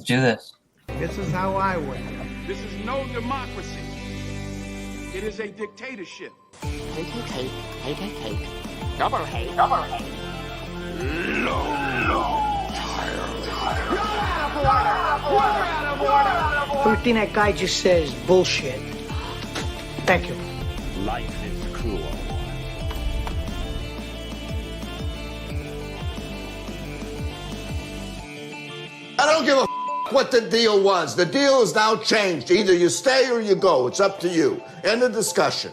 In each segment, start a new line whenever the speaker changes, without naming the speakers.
Let's do this.
This is how I work.
This is no democracy. It is a dictatorship.
Cake. Double hate.
Everything that guy just says is bullshit. Thank you.
Life is cruel.
I don't give a what the deal was. The deal is now changed. Either you stay or you go. It's up to you. End of discussion.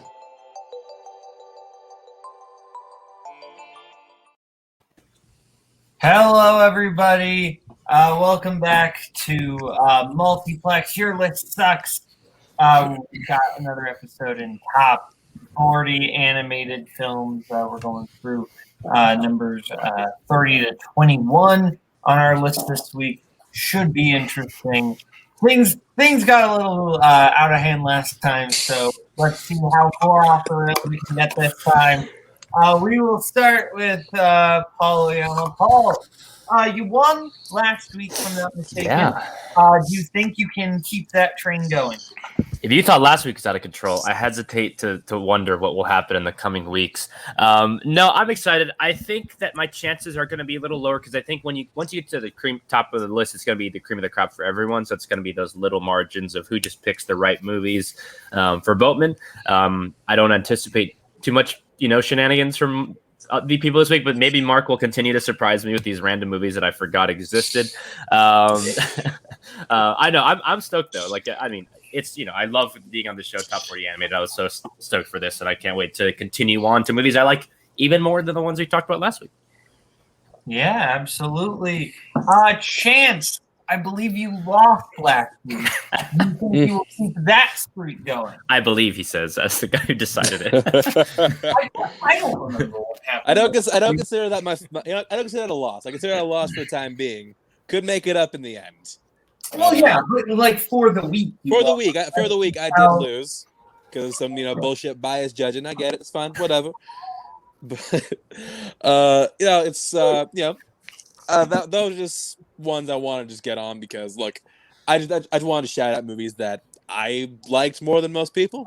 Hello, everybody. Welcome back to Multiplex. Your list sucks. We got another episode in top 40 animated films. We're going through numbers 30 to 21 on our list this week. Should be interesting. Things got a little out of hand last time, so let's see how far off the rails we can get this time. We will start with Paul. Paul, you won last week, if I'm not mistaken.
Yeah.
Do you think you can keep that train going?
If you thought last week was out of control, I hesitate to wonder what will happen in the coming weeks. No, I'm excited. I think that my chances are going to be a little lower because I think once you get to the top of the list, it's going to be the cream of the crop for everyone. So it's going to be those little margins of who just picks the right movies for Boatman. I don't anticipate too much, shenanigans from the people this week, but maybe Mark will continue to surprise me with these random movies that I forgot existed. I know I'm stoked though. It's, I love being on the show Top 40 Animated. I was so stoked for this, and I can't wait to continue on to movies I like even more than the ones we talked about last week.
Yeah, absolutely. Chance, I believe you lost last week. You think you will keep that streak going?
I believe he says that's the guy who decided it.
I don't remember what happened.
I don't consider that I don't consider that a loss. I consider that a loss for the time being. Could make it up in the end.
Well, yeah, but for the week.
For the week, I did lose because some bullshit bias judging. I get it. It's fine. Whatever. But it's those are just ones I want to just get on because look, I just wanted to shout out movies that I liked more than most people,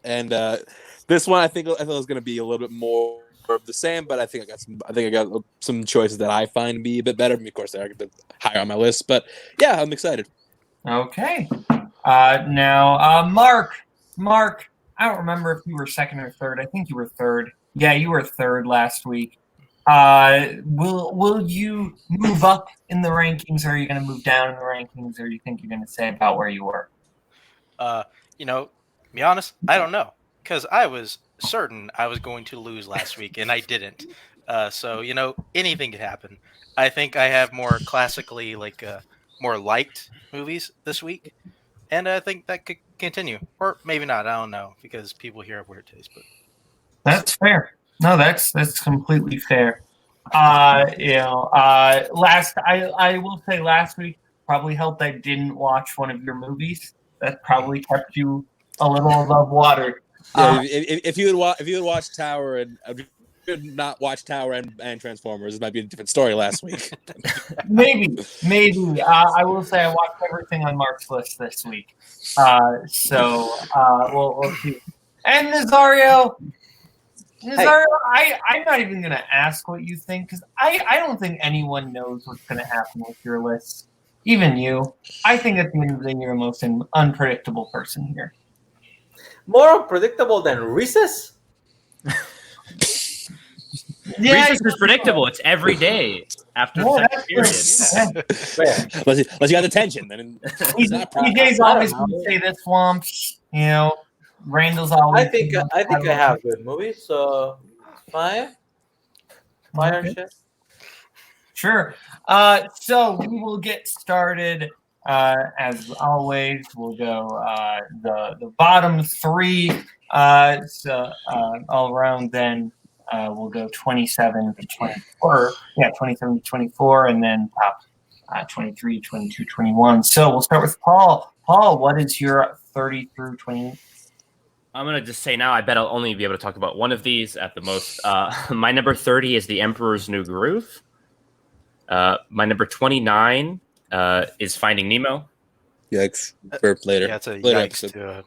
and this one I thought it was going to be a little bit more of the same, but I think I got some choices that I find to be a bit better. Of course, they're a bit higher on my list, but yeah, I'm excited.
Okay. Now, Mark, I don't remember if you were second or third. I think you were third. Yeah, you were third last week. Will you move up in the rankings, or are you going to move down in the rankings, or do you think you're going to say about where you were?
To be honest, I don't know, because I was certain I was going to lose last week, and I didn't. So anything could happen. I think I have more classically more liked movies this week, and I think that could continue, or maybe not. I don't know, because people here have weird taste. But
that's fair. No, that's completely fair. I will say last week probably helped I didn't watch one of your movies. That probably kept you a little above water.
Yeah, if you would watch Tower and not watch Tower and Transformers, it might be a different story last week.
maybe. I will say I watched everything on Mark's list this week. We'll see. And Nazario, I'm not even going to ask what you think, because I don't think anyone knows what's going to happen with your list. Even you. I think at the end of the day, you're the most unpredictable person here.
More unpredictable than Reese's?
Yeah,
Reese's is predictable. It's every day after the period.
Unless you got the tension, then it's not
DJ's always going to say the swamps. Randall's always.
I think I have good movies. So 5 and shit.
Sure. So we will get started. As always, we'll go the bottom three. All around then. We'll go 27 to 24. Yeah, 27 to 24, and then top 23, 22, 21. So we'll start with Paul. Paul, what is your 30 through 20?
I'm going to just say now, I bet I'll only be able to talk about one of these at the most. My number 30 is The Emperor's New Groove. My number 29 is Finding Nemo.
Yikes. For later.
Yeah, it's a
later
yikes
episode.
to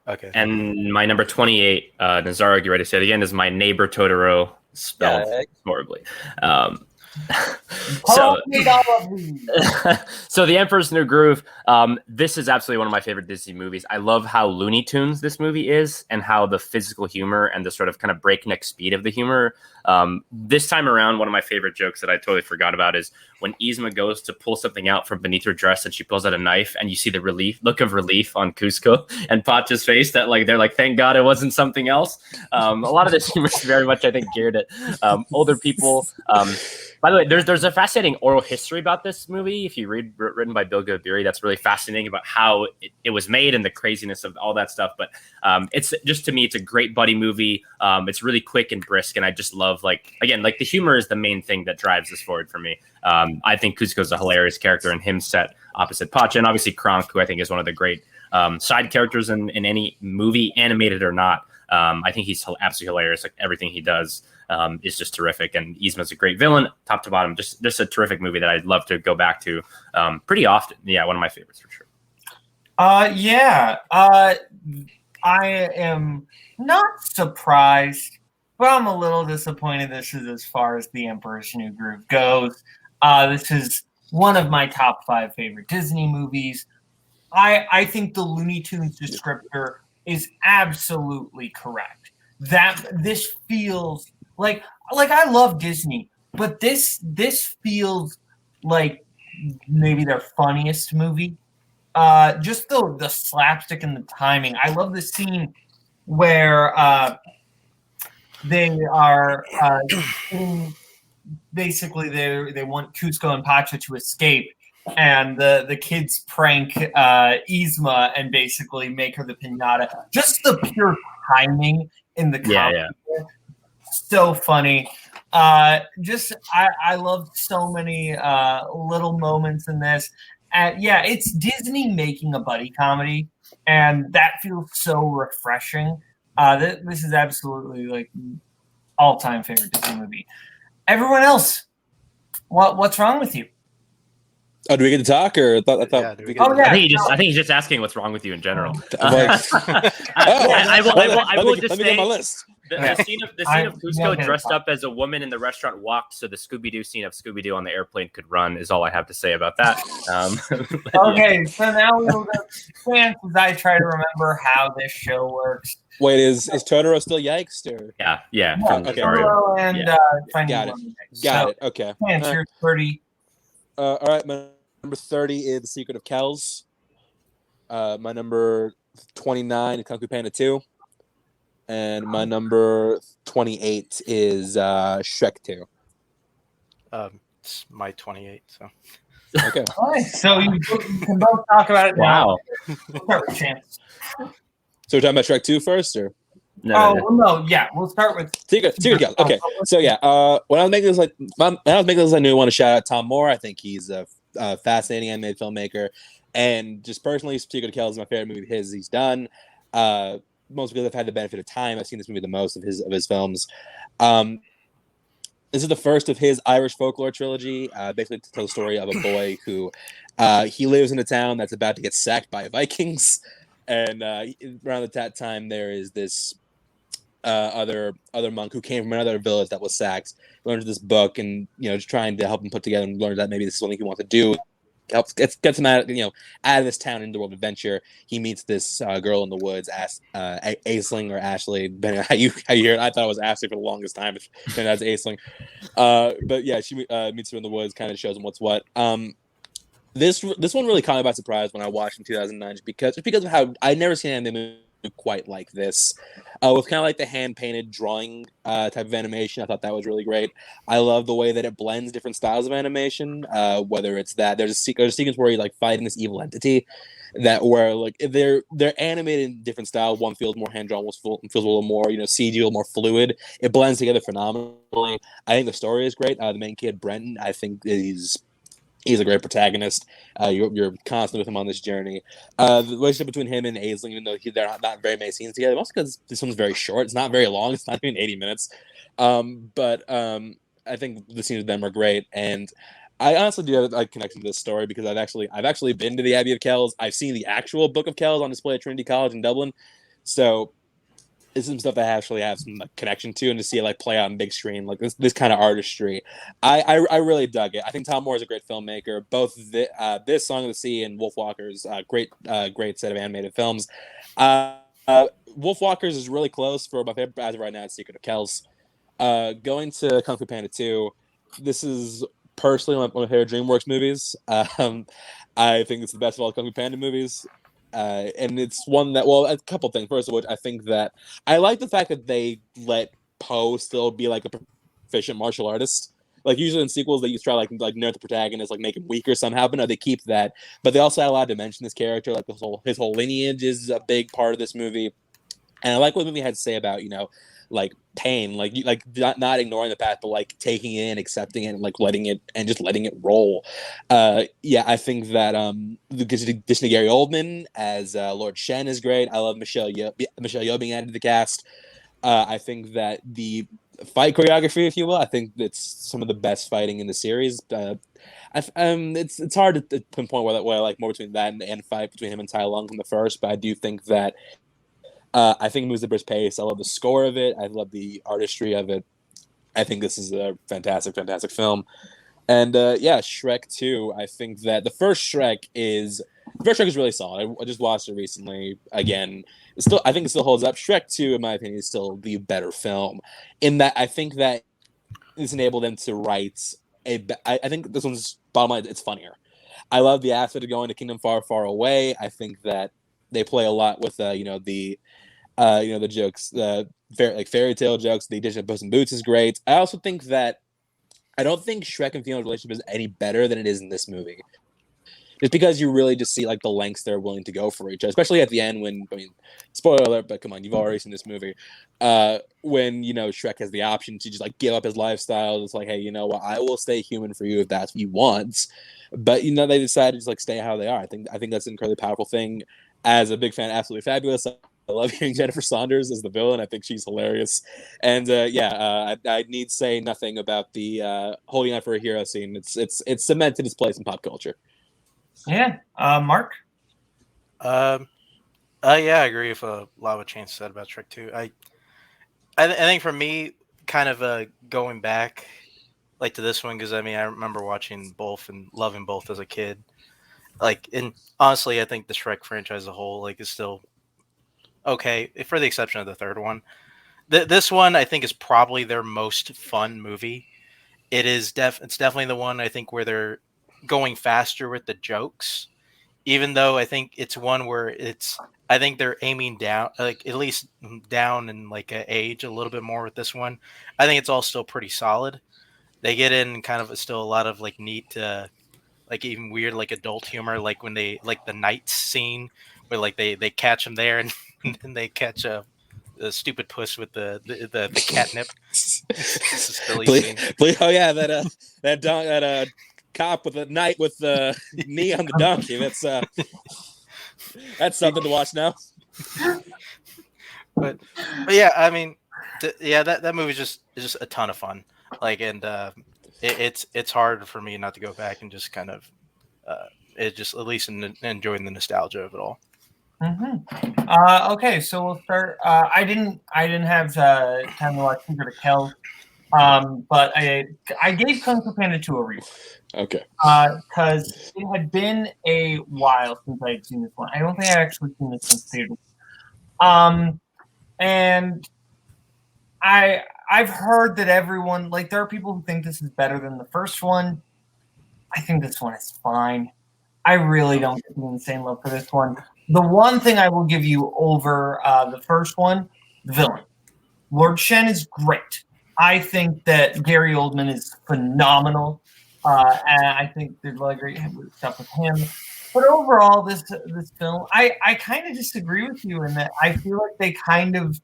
okay.
And my number 28, Nazaro, get ready to say it again, is My Neighbor Totoro, spelled horribly. So, so The Emperor's New Groove. This is absolutely one of my favorite Disney movies. I love how Looney Tunes this movie is, and how the physical humor and the sort of kind of breakneck speed of the humor. This time around, one of my favorite jokes that I totally forgot about is when Yzma goes to pull something out from beneath her dress, and she pulls out a knife, and you see the look of relief on Cusco and Pacha's face, that like they're like, thank God it wasn't something else. A lot of this humor is very much, I think, geared at older people. By the way, there's a fascinating oral history about this movie. If you read, written by Bill Gabiri, that's really fascinating about how it was made and the craziness of all that stuff. But it's just, to me, it's a great buddy movie. It's really quick and brisk, and I just love, like the humor is the main thing that drives this forward for me. I think Cusco's a hilarious character, and him set opposite Pacha, and obviously Kronk, who I think is one of the great side characters in any movie, animated or not. I think he's absolutely hilarious. Like, everything he does is just terrific. And Yzma's a great villain, top to bottom. Just a terrific movie that I'd love to go back to pretty often. Yeah, one of my favorites for sure.
I am not surprised, but I'm a little disappointed this is as far as The Emperor's New Groove goes. This is one of my top 5 favorite Disney movies. I think the Looney Tunes descriptor is absolutely correct. That this feels like I love Disney, but this feels like maybe their funniest movie. Just the slapstick and the timing. I love the scene where they are basically they want Cusco and Pacha to escape, and the kids prank Yzma and basically make her the piñata. Just the pure timing in the comedy. Yeah. So funny. I love so many little moments in this. It's Disney making a buddy comedy, and that feels so refreshing. This is absolutely like all-time favorite Disney movie. Everyone else, what's wrong with you?
Oh, do we get to talk, or I thought?
I think he's just asking what's wrong with you in general.
Let me get my list.
The scene of Cusco dressed up as a woman in the restaurant walked, so the Scooby-Doo scene of Scooby-Doo on the airplane could run, is all I have to say about that.
Okay, so now we'll go to as I try to remember how this show works.
Wait, is Totoro still yikes? Or?
Yeah.
Okay.
Totoro and
Got it. Okay.
You're 30.
All right, my number 30 is The Secret of Kells. My number 29 is Kung Fu Panda 2. And my number 28 is Shrek 2.
It's my 28, so.
Okay.
All right, so you can both talk about it now.
Wow.
We'll start with Chance.
So we're talking about Shrek 2 first, or?
No. Yeah, we'll start with
Secret of Kells. Okay, so when I was making this, I knew I want to shout out Tom Moore. I think he's a fascinating animated filmmaker, and just personally, Secret of Kells is my favorite movie he's done. Most because I've had the benefit of time. I've seen this movie the most of his films. This is the first of his Irish folklore trilogy, basically to tell the story of a boy who he lives in a town that's about to get sacked by Vikings, and around that time there is this other monk who came from another village that was sacked, learns this book, and just trying to help him put together and learn that maybe this is something he wants to do. Gets him out of this town into the world of adventure. He meets this girl in the woods, Aisling or Ashley, depending on how you hear it. I thought it was Ashley for the longest time, but that's Aisling. But yeah, she meets her in the woods, kind of shows him what's what. This one really caught me by surprise when I watched in 2009, because of how I'd never seen an anime quite like this. With kind of like the hand-painted drawing type of animation. I thought that was really great. I love the way that it blends different styles of animation, whether it's that there's a sequence where you're like fighting this evil entity where like they're animated in different style. One feels more hand-drawn, one feels a little more CG, a little more fluid. It blends together phenomenally. I think the story is great. The main kid, Brenton, I think he's a great protagonist. You're constantly with him on this journey. The relationship between him and Aisling, even though they're not very many scenes together, mostly because this one's very short. It's not very long. It's not even 80 minutes. But I think the scenes with them are great. And I honestly do have a connection to this story because I've actually been to the Abbey of Kells. I've seen the actual Book of Kells on display at Trinity College in Dublin. So it's some stuff I actually have some connection to, and to see it play out on big screen, this kind of artistry, I really dug it. I think Tom Moore is a great filmmaker. Both this Song of the Sea and Wolfwalkers, great set of animated films. Wolfwalkers is really close for my favorite as of right now. It's Secret of Kells. Going to Kung Fu Panda 2, this is personally one of my favorite DreamWorks movies. I think it's the best of all the Kung Fu Panda movies. And it's one that, a couple things. First of which, I think that I like the fact that they let Poe still be a proficient martial artist. Usually in sequels, they used to try nerf the protagonist, make him weaker somehow. But no, they keep that. But they also add a lot of dimension to this character. His whole lineage is a big part of this movie. And I like what the movie had to say about pain, not ignoring the past, but taking it in, accepting it, and letting it roll. I think that addition to Gary Oldman as Lord Shen is great. I love Michelle Yeoh being added to the cast. I think that the fight choreography, if you will, I think it's some of the best fighting in the series. It's hard to pinpoint what I like more between that and the end fight between him and Tai Lung from the first, but I do think that I think it moves at a brisk pace. I love the score of it. I love the artistry of it. I think this is a fantastic, fantastic film. And Shrek 2. I think that the first Shrek is really solid. I just watched it recently again. I think it still holds up. Shrek 2, in my opinion, is still the better film. In that, I think that it's enabled them to write I think this one's bottom line. It's funnier. I love the aspect of going to Kingdom Far, Far Away. I think that they play a lot with the jokes, fairy tale jokes. The addition of Puss in Boots is great. I also think that I don't think Shrek and Fiona's relationship is any better than it is in this movie. Just because you really just see the lengths they're willing to go for each other, especially at the end when, spoiler alert, but come on, you've already seen this movie. When, Shrek has the option to just give up his lifestyle. It's hey, you know what, I will stay human for you if that's what you want. But, they decided to just stay how they are. I think that's an incredibly powerful thing. As a big fan, Absolutely Fabulous. I love hearing Jennifer Saunders as the villain. I think she's hilarious. And I need say nothing about the holding out for a hero scene. It's cemented its place in pop culture.
Yeah, Mark.
I agree with a lot of what Chance said about Shrek 2. I think for me, kind of going back to this one, because I remember watching both and loving both as a kid. And honestly, I think the Shrek franchise as a whole is still okay, for the exception of the third one. This one I think is probably their most fun movie. It's definitely the one I think where they're going faster with the jokes, even though I think it's one where I think they're aiming down, at least down in age a little bit more with this one. I think it's all still pretty solid. They get in kind of still a lot of neat even weird adult humor, when they the knights scene where they catch him there and then they catch a stupid puss with the catnip.
That cop with a knight with the knee on the donkey. That's something to watch now.
But yeah, that movie is just a ton of fun. It's hard for me not to go back and just kind of it just at least enjoying the nostalgia of it all.
Mm-hmm. Okay, so we'll start. I didn't have time to watch Secret of Kells, but I gave Kung Fu Panda 2 a read.
Okay.
Because it had been a while since I had seen this one. I don't think I actually seen this since theater. And I've heard that everyone there are people who think this is better than the first one. I think this one is fine. I really don't get the insane love for this one. The one thing I will give you over the first one, the villain. Lord Shen is great. I think that Gary Oldman is phenomenal. And I think there's a lot of great stuff with him. But overall, this film, I kind of disagree with you in that I feel like they kind of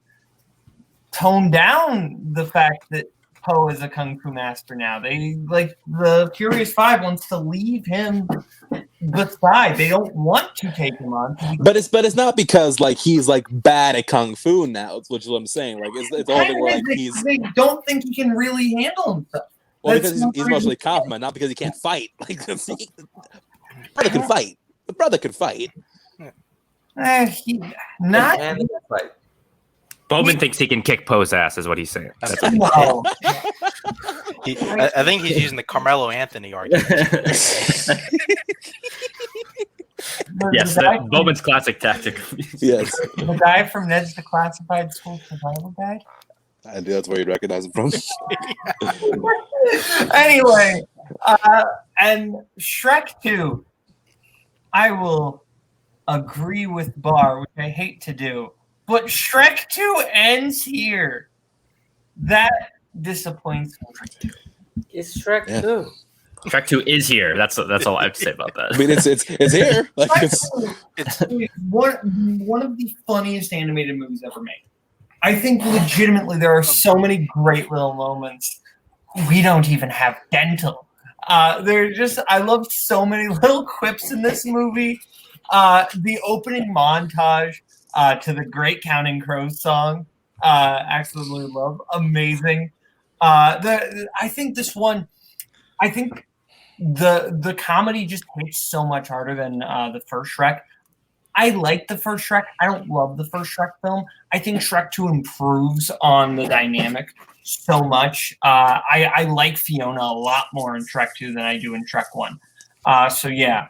toned down the fact that Poe is a kung fu master now. They the Furious Five wants to leave him beside. They don't want to take him on.
But it's not because he's bad at kung fu now, which is what I'm saying. It's all the where
they don't think he can really handle himself.
Well,
That's
because
no
he's
reason-
emotionally compromised, not because he can't fight. Like the brother can fight. The brother can fight.
Not
Man, right.
Bowman thinks he can kick Poe's ass, is what he's saying. That's what
no.
I think he's using the Carmelo Anthony argument.
Yes, Bowman's classic tactic.
Yes,
The guy from Ned's Declassified School Survival Guide.
I do. That's where you'd recognize him from.
Anyway, and Shrek 2, I will agree with Bar, which I hate to do, but Shrek 2 ends here. That disappoints me.
It's Shrek
Yeah.
2.
Shrek 2 is here. That's all I have to say about that.
I mean, it's here. Like
It's one of the funniest animated movies ever made. I think legitimately there are so many great little moments. We don't even have dental. I love so many little quips in this movie. The opening montage to the Great Counting Crows song, absolutely love, amazing. I think the comedy just hits so much harder than the first Shrek. I like the first Shrek. I don't love the first Shrek film. I think Shrek 2 improves on the dynamic so much. I like Fiona a lot more in Shrek 2 than I do in Shrek 1. So yeah.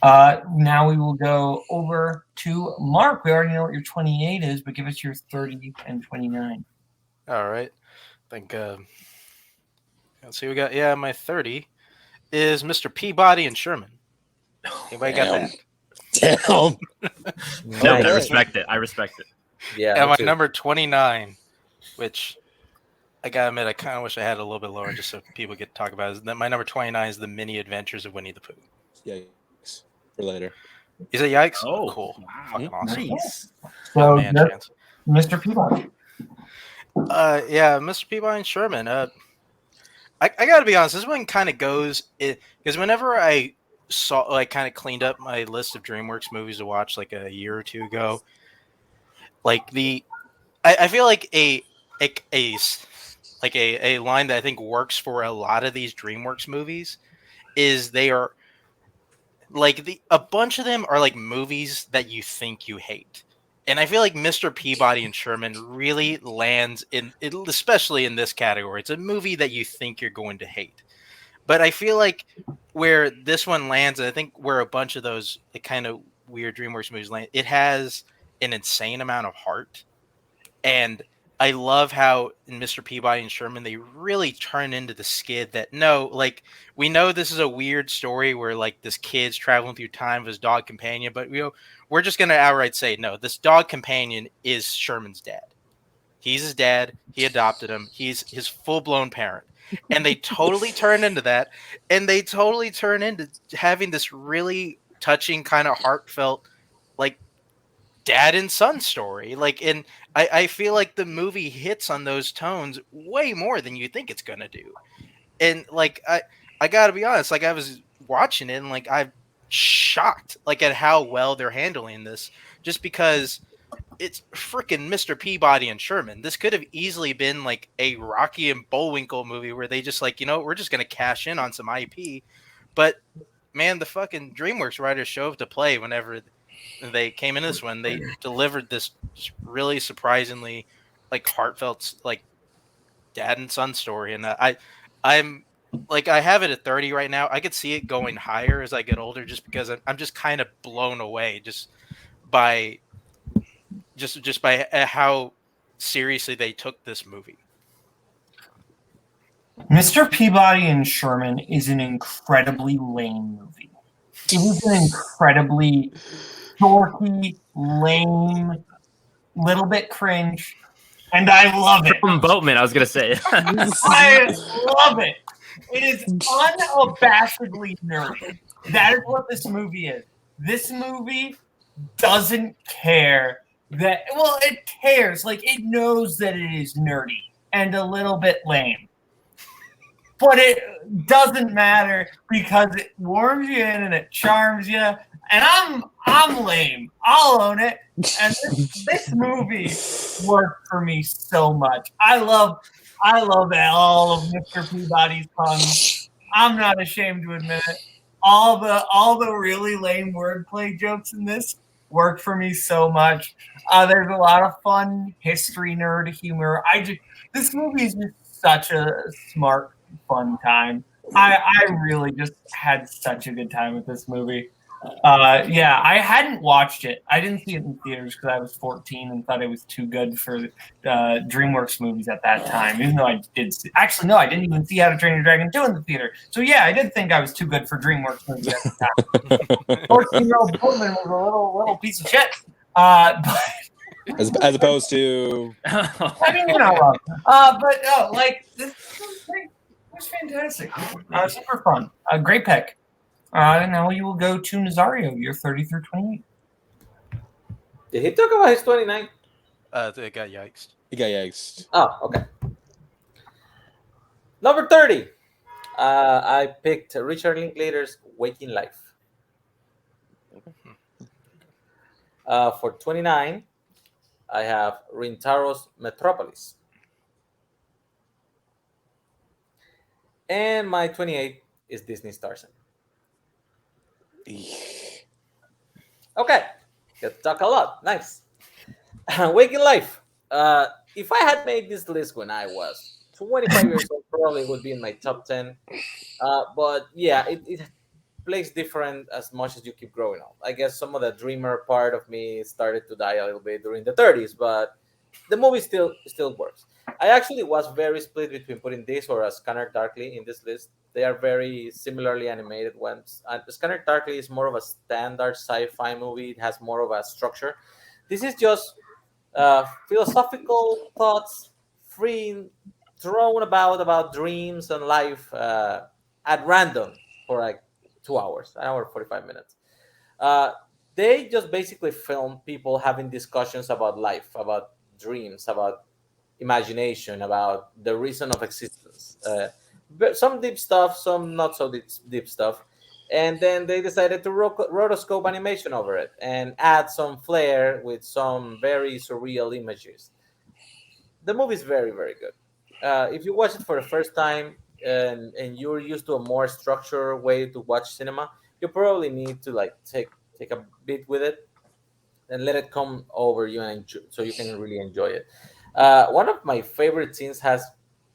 Now we will go over to Mark. We already know what your 28 is, but give us your 30 and 29.
All right. I think let's see, we got my 30 is Mr. Peabody and Sherman. Anybody got that?
damn.
No,
Nice.
I respect it.
Yeah.
And
me
my
too.
number 29, which I gotta admit, I kind of wish I had a little bit lower just so people get to talk about it. My number 29 is The Mini Adventures of Winnie the Pooh.
Yikes. For later.
Is it yikes?
Oh,
cool.
wow.
Fucking awesome.
Nice.
So,
Man,
just
chance.
Mr. Peabody.
Yeah, Mr. Peabody and Sherman. I gotta be honest, this one kind of goes because whenever I saw kind of cleaned up my list of DreamWorks movies to watch like a year or two ago, like I feel like a line that I think works for a lot of these DreamWorks movies is they are like a bunch of them are like movies that you think you hate. And I feel like Mr. Peabody and Sherman really lands in it, especially in this category. It's a movie that you think you're going to hate. But I feel like where this one lands, and I think where a bunch of those kind of weird DreamWorks movies land, it has an insane amount of heart. And I love how in Mr. Peabody and Sherman, they really turn into the skid that we know this is a weird story where like this kid's traveling through time with his dog companion, but we're just going to outright say, no, this dog companion is Sherman's dad. He's his dad. He adopted him. He's his full-blown parent. And they totally turn into that. And they totally turn into having this really touching kind of heartfelt, like, dad and son story. And I feel like the movie hits on those tones way more than you think it's going to do. And, I got to be honest, I was watching it and, I'm shocked, at how well they're handling this just because it's freaking Mr. Peabody and Sherman. This could have easily been a Rocky and Bullwinkle movie where they just we're just going to cash in on some IP. But man, the fucking DreamWorks writers show up to play whenever they came in this one. They delivered this really surprisingly heartfelt dad and son story. And I'm I have it at 30 right now. I could see it going higher as I get older just because I'm just kind of blown away just by how seriously they took this movie.
Mr. Peabody and Sherman is an incredibly lame movie. It is an incredibly dorky, lame, little bit cringe, and I love it.
From Boatman, I was going to say.
I love it. It is unabashedly nerdy. That is what this movie is. This movie doesn't care that, well, it cares. It knows that it is nerdy and a little bit lame. But it doesn't matter because it warms you in and it charms you. And I'm lame. I'll own it. And this movie worked for me so much. I love I love all of Mr. Peabody's puns. I'm not ashamed to admit it. All the really lame wordplay jokes in this work for me so much. There's a lot of fun history nerd humor. This movie is just such a smart, fun time. I really just had such a good time with this movie. Yeah, I hadn't watched it. I didn't see it in theaters because I was 14 and thought it was too good for DreamWorks movies at that time. Even though I did actually, no, I didn't even see How to Train Your Dragon 2 in the theater. So yeah, I did think I was too good for DreamWorks movies at the time. 14-year-old Boatman was a little piece of shit. But
as opposed to,
I mean, you know, but no, like this was great. It was fantastic. Super fun. Great pick. Now you will go to Nazario. You're 30 through 28.
Did he talk about his 29?
They got yikes.
he got yikes.
Oh, okay. Number 30. I picked Richard Linklater's Waking Life. For 29, I have Rintaro's Metropolis. And my 28 is Disney's Tarzan. Okay, get to talk a lot. Nice. Waking Life. If I had made this list when I was 25 years old, probably would be in my top 10. But yeah, it plays different as much as you keep growing up. I guess some of the dreamer part of me started to die a little bit during the 30s, but the movie still works. I actually was very split between putting this or A Scanner Darkly in this list. They are very similarly animated ones. Scanner Darkly is more of a standard sci-fi movie. It has more of a structure. This is just philosophical thoughts, thrown about dreams and life at random for like 2 hours, an hour 45 minutes. They just basically film people having discussions about life, about dreams, about imagination, about the reason of existence. But some deep stuff, some not so deep stuff. And then they decided to rotoscope animation over it and add some flair with some very surreal images. The movie is very, very good. If you watch it for the first time and you're used to a more structured way to watch cinema, you probably need to like take a bit with it and let it come over you and so you can really enjoy it. One of my favorite scenes has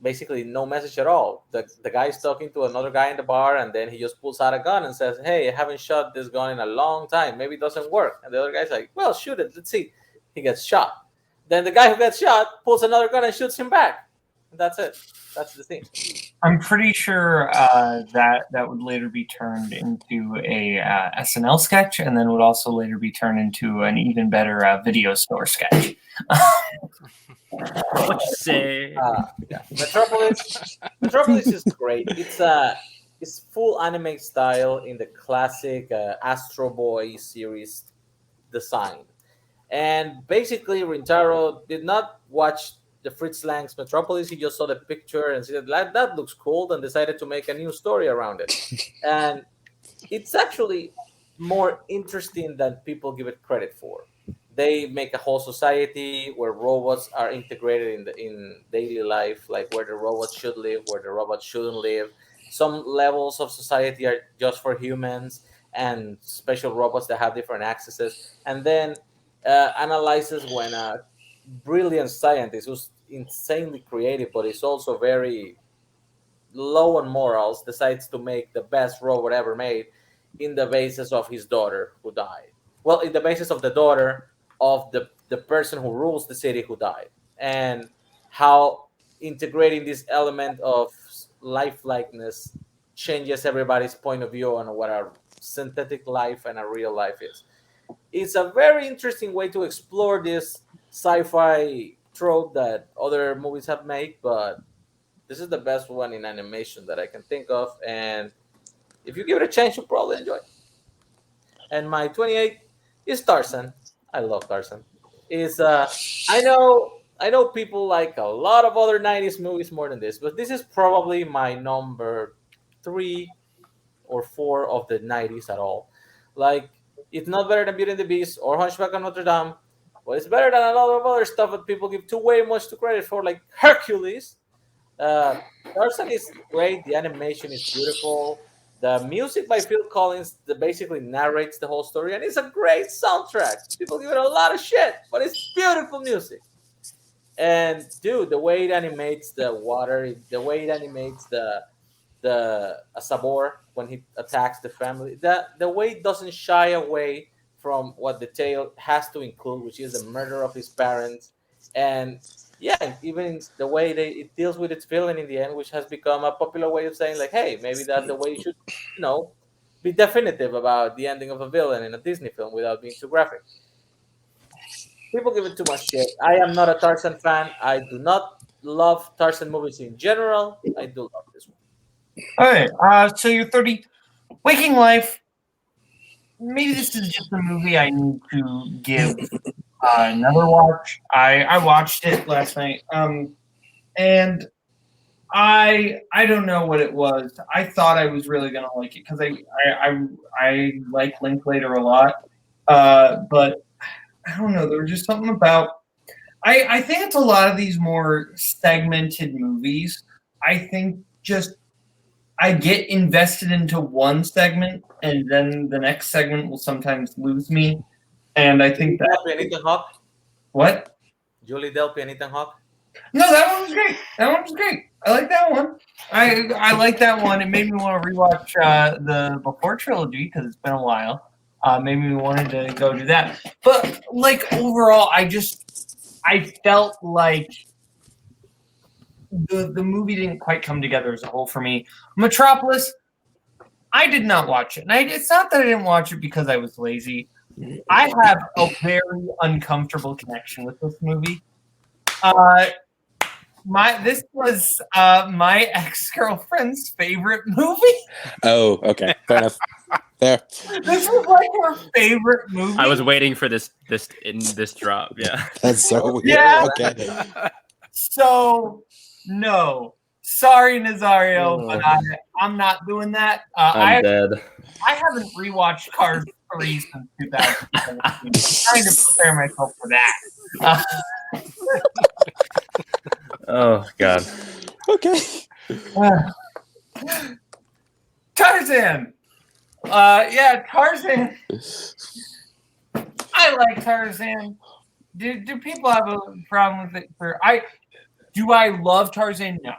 basically no message at all. The guy's talking to another guy in the bar, and then he just pulls out a gun and says, "Hey, I haven't shot this gun in a long time. Maybe it doesn't work." And the other guy's like, "Well, shoot it. Let's see." He gets shot. Then the guy who gets shot pulls another gun and shoots him back. And that's it. That's the scene.
I'm pretty sure that would later be turned into a SNL sketch, and then would also later be turned into an even better video store sketch.
What you say?
Yeah. Metropolis is great. It's full anime style in the classic Astro Boy series design. And basically, Rintaro did not watch the Fritz Lang's Metropolis. He just saw the picture and said, that looks cool, and decided to make a new story around it. And it's actually more interesting than people give it credit for. They make a whole society where robots are integrated in daily life, like where the robots should live, where the robots shouldn't live. Some levels of society are just for humans, and special robots that have different accesses. And then analyzes when a brilliant scientist who's insanely creative, but is also very low on morals, decides to make the best robot ever made in the basis of his daughter who died. Well, in the basis of the daughter of the person who rules the city who died, and how integrating this element of lifelikeness changes everybody's point of view on what a synthetic life and a real life is. It's a very interesting way to explore this sci-fi trope that other movies have made, but this is the best one in animation that I can think of, and if you give it a chance, you'll probably enjoy it. And my 28 is Tarzan. I love Tarzan. I know people like a lot of other 90s movies more than this, but this is probably my number 3 or 4 of the 90s at all. Like, it's not better than Beauty and the Beast or Hunchback of Notre Dame, but it's better than a lot of other stuff that people give way much to credit for, like Hercules. Tarzan is great. The animation is beautiful. The music by Phil Collins that basically narrates the whole story, and it's a great soundtrack. People give it a lot of shit, but it's beautiful music. And dude, the way it animates the water, the way it animates the Sabor when he attacks the family, the way it doesn't shy away from what the tale has to include, which is the murder of his parents, and yeah, even the way it deals with its villain in the end, which has become a popular way of saying like, hey, maybe that's the way you should, be definitive about the ending of a villain in a Disney film without being too graphic. People give it too much shit. I am not a Tarzan fan. I do not love Tarzan movies in general. I do love this one.
All right. So you're 30. Waking Life. Maybe this is just a movie I need to give another watch. I watched it last night. And I don't know what it was. I thought I was really gonna like it because I like Linklater a lot. But I don't know. There was just something about. I think it's a lot of these more segmented movies. I think just I get invested into one segment, and then the next segment will sometimes lose me. And I think that.
Ethan Hawke?
What?
Julie Delpy and Ethan Hawke?
No, that one was great. That one was great. I like that one. I like that one. It made me want to rewatch the Before trilogy because it's been a while. Maybe we wanted to go do that. But like overall, I felt like the movie didn't quite come together as a whole for me. Metropolis, I did not watch it. And it's not that I didn't watch it because I was lazy. I have a very uncomfortable connection with this movie. This was my ex-girlfriend's favorite movie.
Oh, okay. Fair enough. There.
This was like her favorite movie.
I was waiting for this drop. Yeah.
That's so weird.
Yeah.
Okay.
So no. Sorry, Nazario, but I'm not doing that.
I'm dead.
I haven't rewatched Cars 3 since 2017. I'm trying to prepare myself for that.
Oh God.
Okay.
Tarzan. Tarzan. I like Tarzan. Do people have a problem with it? Do I love Tarzan? No.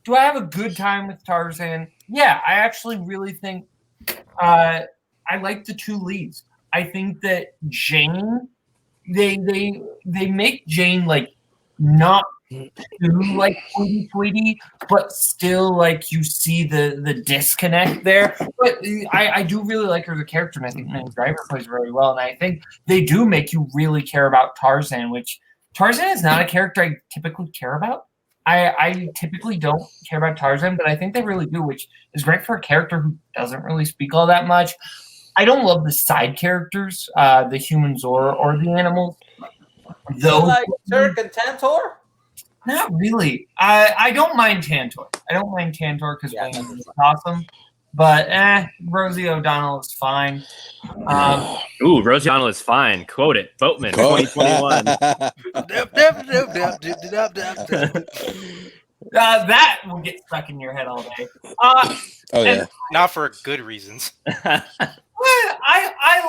Do I have a good time with Tarzan? Yeah, I actually really think I like the two leads. I think that Jane, they make Jane like not too like hoity-toity, but still like you see the disconnect there. But I do really like her as a character, and I think Minnie Driver plays very well. And I think they do make you really care about Tarzan, which Tarzan is not a character I typically care about. I typically don't care about Tarzan, but I think they really do, which is great for a character who doesn't really speak all that much. I don't love the side characters, the humans or the animals. Though,
like Turk and Tantor?
Not really. I don't mind Tantor. I don't mind Tantor because Wayne is awesome. But Rosie O'Donnell is fine.
Rosie O'Donnell is fine. Quote it. Boatman, 2021.
That will get stuck in your head all day.
Not for good reasons.
I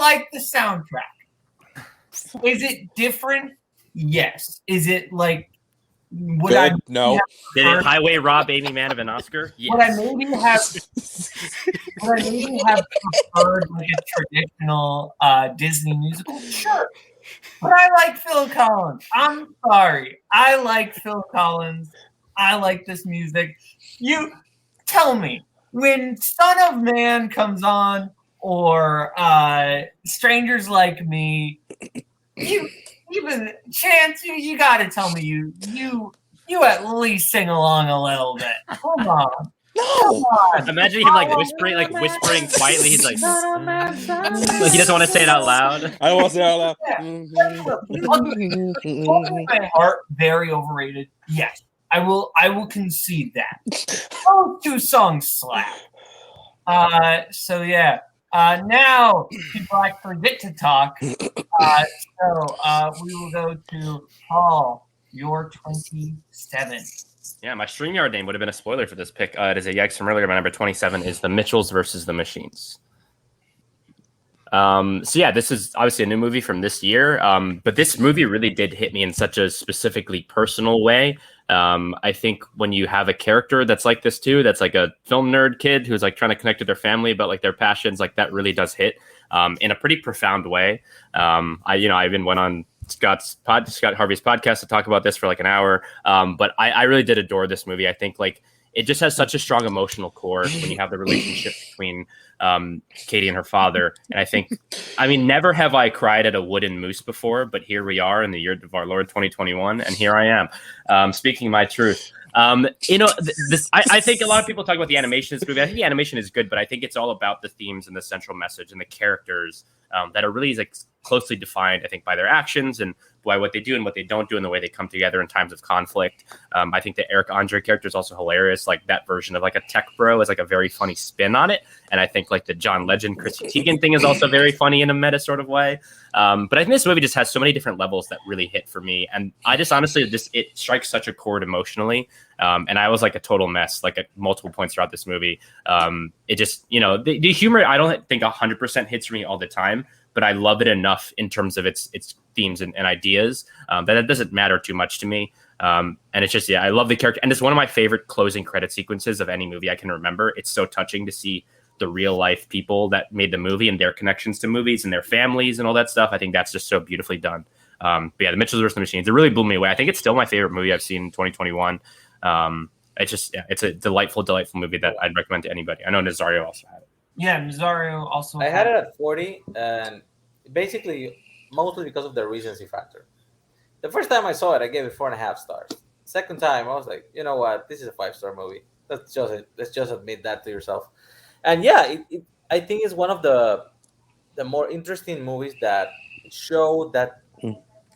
like the soundtrack. Is it different? Yes. Is it like
No.
Did it Highway rob Amy Mann of an Oscar? Yes.
Would I maybe have preferred like a traditional Disney musical? Sure. But I like Phil Collins. I'm sorry. I like Phil Collins. I like this music. You tell me, when Son of Man comes on or Strangers Like Me, even Chance, you got to tell me you at least sing along a little bit. Come on.
No.
Imagine him whispering quietly. He's like he doesn't want to say it out loud.
I don't want to say it out
loud. My heart very overrated. Yes, I will concede that. Those two songs slap. So yeah. Now people actually get to talk. So we will go to Paul. You're 27.
Yeah, my StreamYard name would have been a spoiler for this pick. It is a yikes from earlier. My number 27 is The Mitchells versus the Machines. So yeah, this is obviously a new movie from this year. But this movie really did hit me in such a specifically personal way. I think when you have a character that's like this too, that's like a film nerd kid who's like trying to connect to their family, but like their passions, like that really does hit in a pretty profound way. I even went on Scott Harvey's podcast to talk about this for like an hour. But I really did adore this movie. I think like it just has such a strong emotional core when you have the relationship between Katie and her father. And I think, never have I cried at a wooden moose before, but here we are in the year of our Lord 2021, and here I am speaking my truth. I think a lot of people talk about the animation in this movie. I think the animation is good, but I think it's all about the themes and the central message and the characters that are really like closely defined, I think, by their actions and by what they do and what they don't do and the way they come together in times of conflict. I think the Eric Andre character is also hilarious. Like that version of like a tech bro is like a very funny spin on it. And I think like the John Legend, Chrissy Teigen thing is also very funny in a meta sort of way. But I think this movie just has so many different levels that really hit for me. And I just honestly, it strikes such a chord emotionally. And I was like a total mess, like at multiple points throughout this movie. It just, the humor, I don't think 100% hits me all the time, but I love it enough in terms of its themes and ideas that it doesn't matter too much to me. And it's just, I love the character. And it's one of my favorite closing credit sequences of any movie I can remember. It's so touching to see the real life people that made the movie and their connections to movies and their families and all that stuff. I think that's just so beautifully done. But yeah, The Mitchells vs. the Machines, it really blew me away. I think it's still my favorite movie I've seen in 2021. It's a delightful movie that I'd recommend to anybody. I know Nazario also had it.
Yeah, Nazario also.
I had it at 40, and basically mostly because of the recency factor. The first time I saw it, I gave it 4.5 stars. Second time, I was like, you know what, this is a 5-star movie. Let's just admit that to yourself. And yeah, I think it's one of the more interesting movies that show that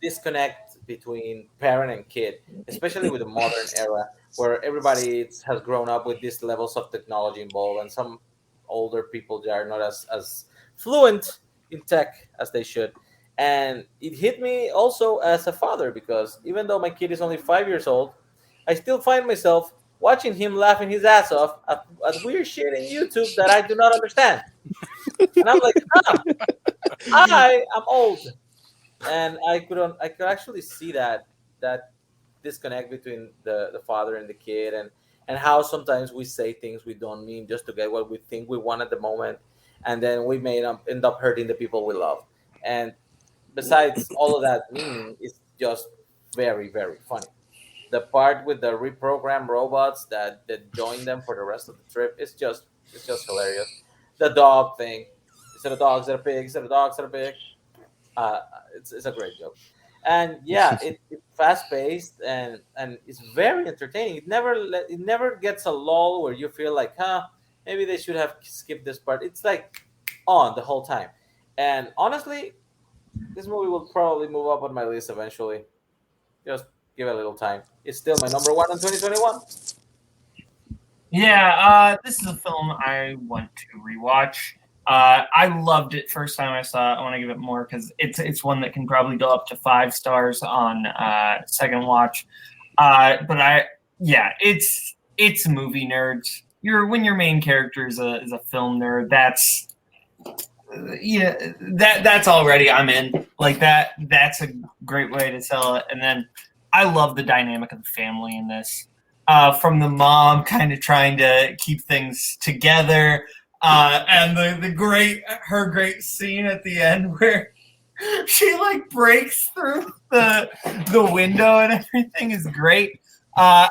disconnect between parent and kid, especially with the modern era where everybody has grown up with these levels of technology involved, and some older people that are not as fluent in tech as they should. And it hit me also as a father, because even though my kid is only 5 years old, I still find myself watching him laughing his ass off at weird shit in YouTube that I do not understand. And I'm like, I am old. And I could actually see that disconnect between the father and the kid, and how sometimes we say things we don't mean just to get what we think we want at the moment, and then we may end up hurting the people we love. And besides all of that meaning, it's just very, very funny. The part with the reprogrammed robots that join them for the rest of the trip, it's just hilarious. The dog thing. Instead of dogs that are pigs, instead of dogs that are big. It's a great joke. And yeah, it's fast paced and it's very entertaining. It never gets a lull where you feel like, maybe they should have skipped this part. It's like on the whole time. And honestly, this movie will probably move up on my list eventually. Just give it a little time. It's still my number one in 2021.
Yeah, this is a film I want to rewatch. I loved it first time I saw it. I want to give it more because it's one that can probably go up to 5 stars on second watch. It's movie nerds. When your main character is a film nerd, that's already I'm in. Like that's a great way to sell it. And then I love the dynamic of the family in this. From the mom kind of trying to keep things together. And the great scene at the end where she like breaks through the window and everything is great. But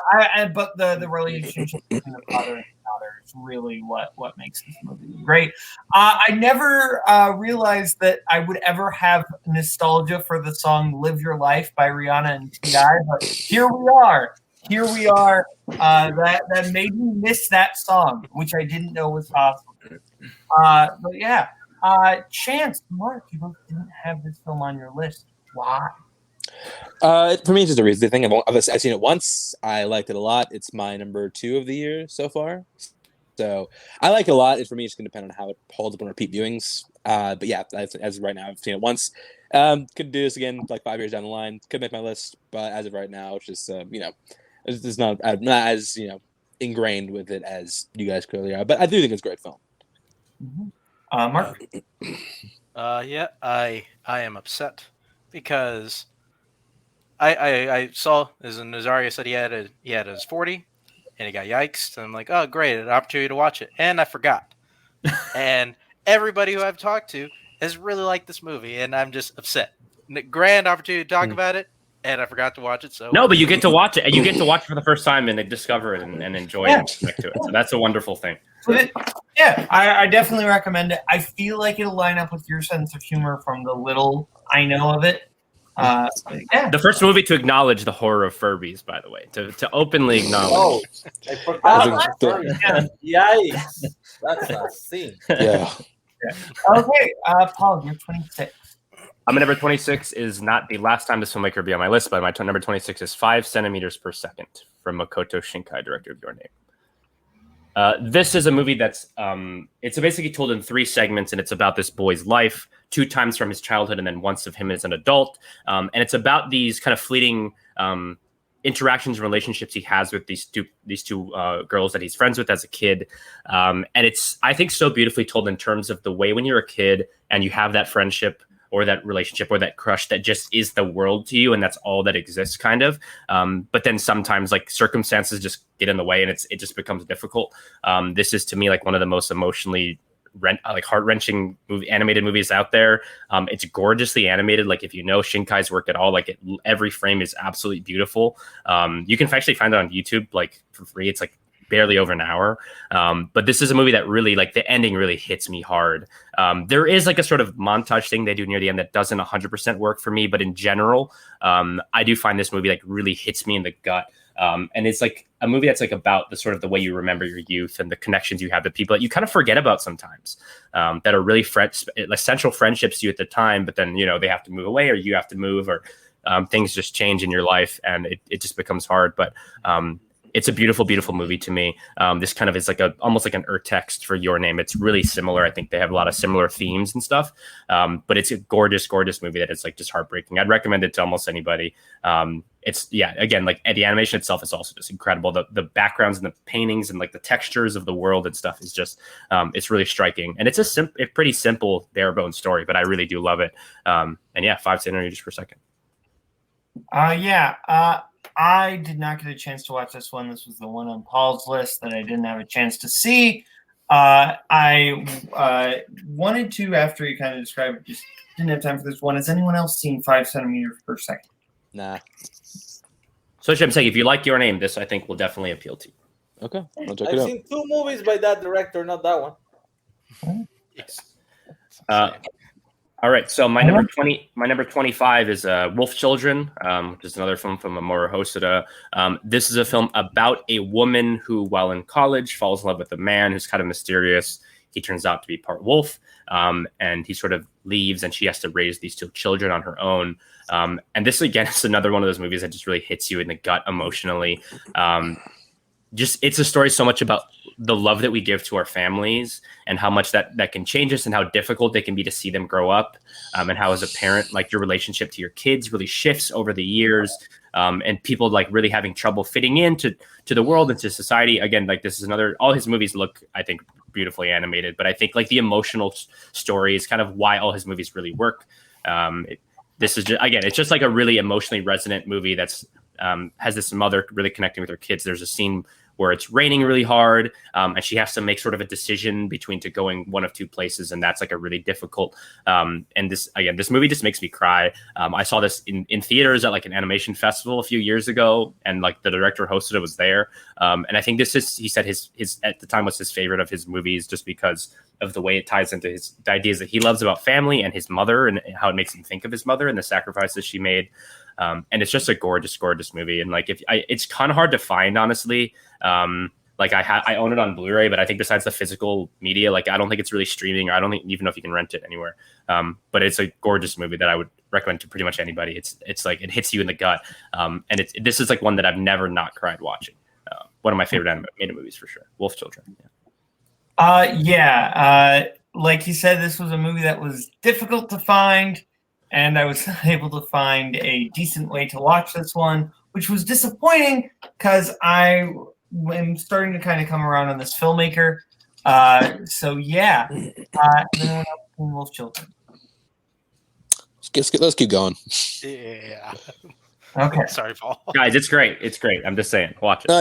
the relationship between the father and daughter is really what makes this movie great. I never realized that I would ever have nostalgia for the song "Live Your Life" by Rihanna and T.I., but here we are. That made me miss that song, which I didn't know was possible. But yeah, Chance, Mark, you both didn't have this film on your list. Why?
For me, it's just a reason thing. I've seen it once. I liked it a lot. It's my number 2 of the year so far. So I like it a lot. For me, it's going to depend on how it holds up on repeat viewings. But yeah, as of right now, I've seen it once. Could do this again like 5 years down the line. Could make my list, but as of right now, it's just It's not I'm not as ingrained with it as you guys clearly are, but I do think it's a great film.
Mark.
Yeah, I am upset because I saw, as Nazario said, he had his 40 and he got yikes, and I'm like, oh great, an opportunity to watch it, and I forgot. And everybody who I've talked to has really liked this movie, and I'm just upset. Grand opportunity to talk about it, and I forgot to watch it. So
No, but you get to watch it. You get to watch it for the first time and discover it and enjoy it and connect to it. So that's a wonderful thing.
Yeah, I definitely recommend it. I feel like it'll line up with your sense of humor from the little I know of it. Yeah.
The first movie to acknowledge the horror of Furbies, by the way, to openly acknowledge.
Oh, I forgot. Yikes! That's a scene.
Yeah.
Okay, Paul, you're 26.
My number 26 is not the last time this filmmaker will be on my list, but my number 26 is 5 centimeters per second from Makoto Shinkai, director of Your Name. This is a movie that's it's basically told in 3 segments, and it's about this boy's life, 2 times from his childhood and then once of him as an adult. And it's about these kind of fleeting interactions and relationships he has with these two girls that he's friends with as a kid. And it's, I think, so beautifully told in terms of the way when you're a kid and you have that friendship or that relationship or that crush that just is the world to you and that's all that exists, kind of. But then sometimes like circumstances just get in the way and it just becomes difficult. This is, to me, like one of the most emotionally heart-wrenching animated movies out there. It's gorgeously animated. Like, if you know Shinkai's work at all, like every frame is absolutely beautiful. You can actually find it on YouTube like for free. It's like barely over an hour. But this is a movie that really, like, the ending really hits me hard. There is like a sort of montage thing they do near the end that doesn't 100% work for me, but in general, I do find this movie like really hits me in the gut. And it's like a movie that's like about the sort of the way you remember your youth and the connections you have to people that you kind of forget about sometimes, that are really essential friendships to you at the time, but then, they have to move away or you have to move or things just change in your life and it just becomes hard. But it's a beautiful, beautiful movie to me. This kind of is like almost like an text for Your Name. It's really similar. I think they have a lot of similar themes and stuff. But it's a gorgeous, gorgeous movie that is like just heartbreaking. I'd recommend it to almost anybody. Again, like the animation itself is also just incredible. The backgrounds and the paintings and like the textures of the world and stuff is just, it's really striking. And it's a pretty simple, bare bones story, but I really do love it. And yeah, 5 centimeters per second.
I did not get a chance to watch this one. This was the one on Paul's list that I didn't have a chance to see. I wanted to, after you kind of described it, just didn't have time for this one. Has anyone else seen 5 centimeters per second?
Nah.
So I'm saying, if you like Your Name, this I think will definitely appeal to you.
Okay, I'll check it out.
I've seen 2 movies by that director, not that one.
Yes.
All right, so my number 25 is Wolf Children, which is another film from Mamoru Hosoda. This is a film about a woman who, while in college, falls in love with a man who's kind of mysterious. He turns out to be part wolf, and he sort of leaves, and she has to raise these 2 children on her own. And this, again, is another one of those movies that just really hits you in the gut emotionally. It's a story so much about the love that we give to our families and how much that can change us and how difficult it can be to see them grow up, and how, as a parent, like, your relationship to your kids really shifts over the years, and people like really having trouble fitting into the world and to society. Again, like, this is another, all his movies look, I think, beautifully animated, but I think like the emotional story is kind of why all his movies really work. This is just, again, it's just like a really emotionally resonant movie that's has this mother really connecting with her kids. There's a scene where it's raining really hard, and she has to make sort of a decision between going one of 2 places, and that's like a really difficult. And this movie just makes me cry. I saw this in theaters at like an animation festival a few years ago, and like the director hosted it, was there. And I think this is, he said his at the time was his favorite of his movies, just because of the way it ties into the ideas that he loves about family and his mother, and how it makes him think of his mother and the sacrifices she made. And it's just a gorgeous, gorgeous movie. And like, it's kind of hard to find, honestly. Like I own it on Blu-ray, but I think besides the physical media, like, I don't think it's really streaming, or I don't even know if you can rent it anywhere. But it's a gorgeous movie that I would recommend to pretty much anybody. It's like, it hits you in the gut. And this is like one that I've never not cried watching. One of my favorite animated movies for sure. Wolf Children.
Like you said, this was a movie that was difficult to find, and I was able to find a decent way to watch this one which was disappointing because I am starting to kind of come around on this filmmaker. So yeah, and then what else? Teen Wolf Children.
Let's keep going.
Yeah.
Okay.
Sorry, Paul.
Guys, it's great. It's great. I'm just saying. Watch it.
No,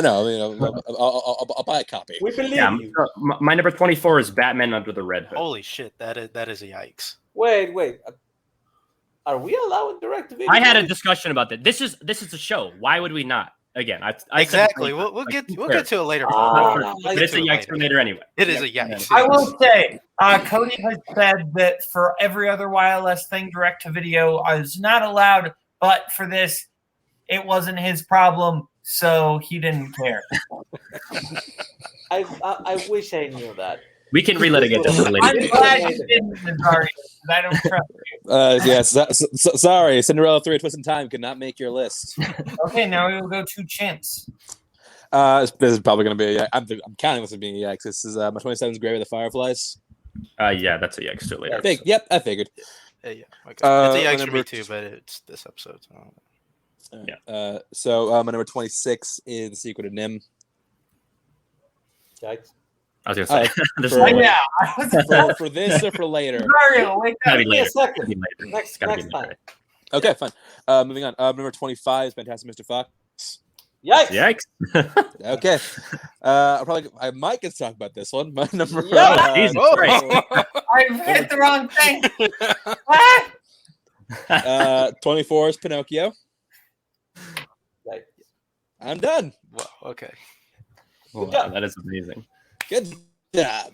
I'll buy a copy.
We believe
Yeah,
you.
my number 24 is Batman Under the Red Hood.
Holy shit, that is a yikes.
Wait. Are we allowing direct video?
I had a discussion about that. This is a show. Why would we not? Again, I
Exactly. We'll get to it later.
but it's a yikes for later anyway.
It is a yikes.
I will say, Cody has said that for every other YLS thing, direct to video is not allowed, but for this, it wasn't his problem, so he didn't care.
I wish I knew that.
We can relitigate this later.
I'm glad you didn't, Nazari, because I don't trust you.
Yes. Sorry, Cinderella 3: A Twist in Time could not make your list.
Okay, now we will go to Chance.
This is probably going to be. I'm counting this as being a yikes. This is my 27's Grave of the Fireflies.
Yeah, that's a yikes to later.
I figured.
Yeah. Okay. It's a yikes for me too, but it's this episode. So.
Yeah.
So my number 26 is The Secret of Nim.
Yikes.
I was gonna say this
for,
is
Yeah.
for this or for later.
Mario, wake up.
gotta be
Give me a
later.
second.
Gotta be later.
Next
Gotta be
time.
later.
Okay, fine. Moving on. Number 25 is Fantastic Mr. Fox.
Yikes.
Yikes.
Okay. I might get to talk about this one. My number.
Jesus Christ.
I've hit the wrong thing.
24 is Pinocchio.
Yikes.
I'm done.
Well, okay.
Wow,
job.
that is amazing.
Good job.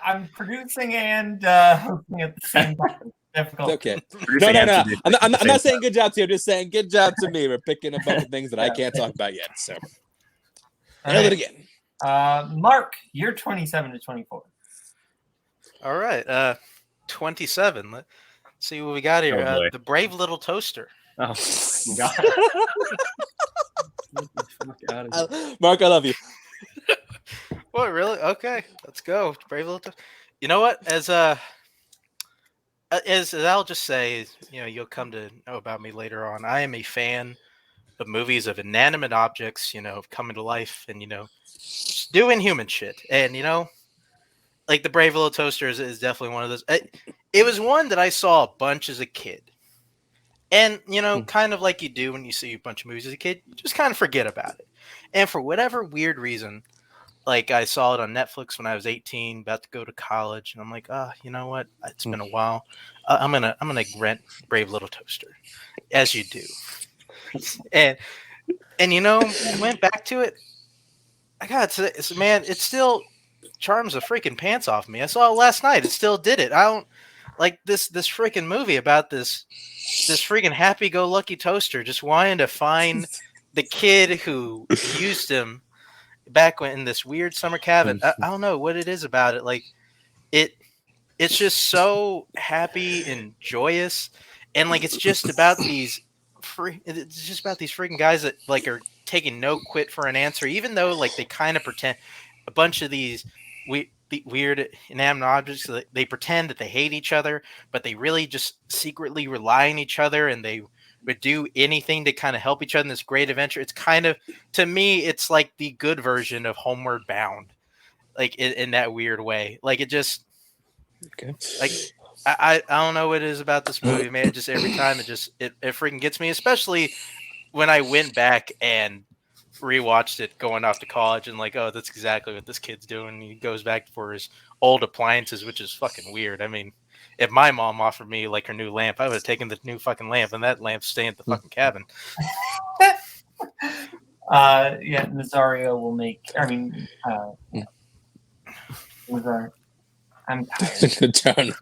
I'm producing and hosting at the same time. Difficult.
Okay.
Producing
No.
and producing
I'm
at the
not
same
saying
time.
good job to you. I'm just saying good job to me. We're picking a bunch of things that I can't talk about yet. So, nailed it again.
Mark, you're 27 to 24.
All right. 27. Let's see what we got here.
Oh, boy.
The Brave Little Toaster.
Oh God.
Mark, I love you.
What, really? Okay, let's go. Brave Little Toaster. You know what? As I'll just say, you'll come to know about me later on. I am a fan of movies of inanimate objects, coming to life and, just doing human shit. And, like the Brave Little Toaster is definitely one of those. It was one that I saw a bunch as a kid. And, kind of like you do when you see a bunch of movies as a kid, you just kind of forget about it. And for whatever weird reason, like I saw it on Netflix when I was 18, about to go to college, and I'm like, you know what? It's been a while. I'm gonna rent Brave Little Toaster, as you do. And went back to it. I gotta say, man, it still charms the freaking pants off me. I saw it last night. It still did it. I don't like this freaking movie about this freaking happy-go-lucky toaster just wanting to find the kid who used him back when in this weird summer cabin. I don't know what it is about it. Like it's just so happy and joyous, and like it's just about these freaking guys that like are taking no quit for an answer, even though like they kind of pretend a bunch of these weird inanimate objects. They pretend that they hate each other, but they really just secretly rely on each other, and they would do anything to kind of help each other in this great adventure. It's kind of, to me, it's like the good version of Homeward Bound, like in that weird way. Like it just, like I don't know what it is about this movie, man. It just every time it freaking gets me, especially when I went back and rewatched it going off to college and like, oh, that's exactly what this kid's doing. He goes back for his old appliances, which is fucking weird. I mean, if my mom offered me like her new lamp, I would have taken the new fucking lamp, and that lamp's staying at the fucking cabin.
Yeah, Nazario will make. I mean, Nazario. I'm tired.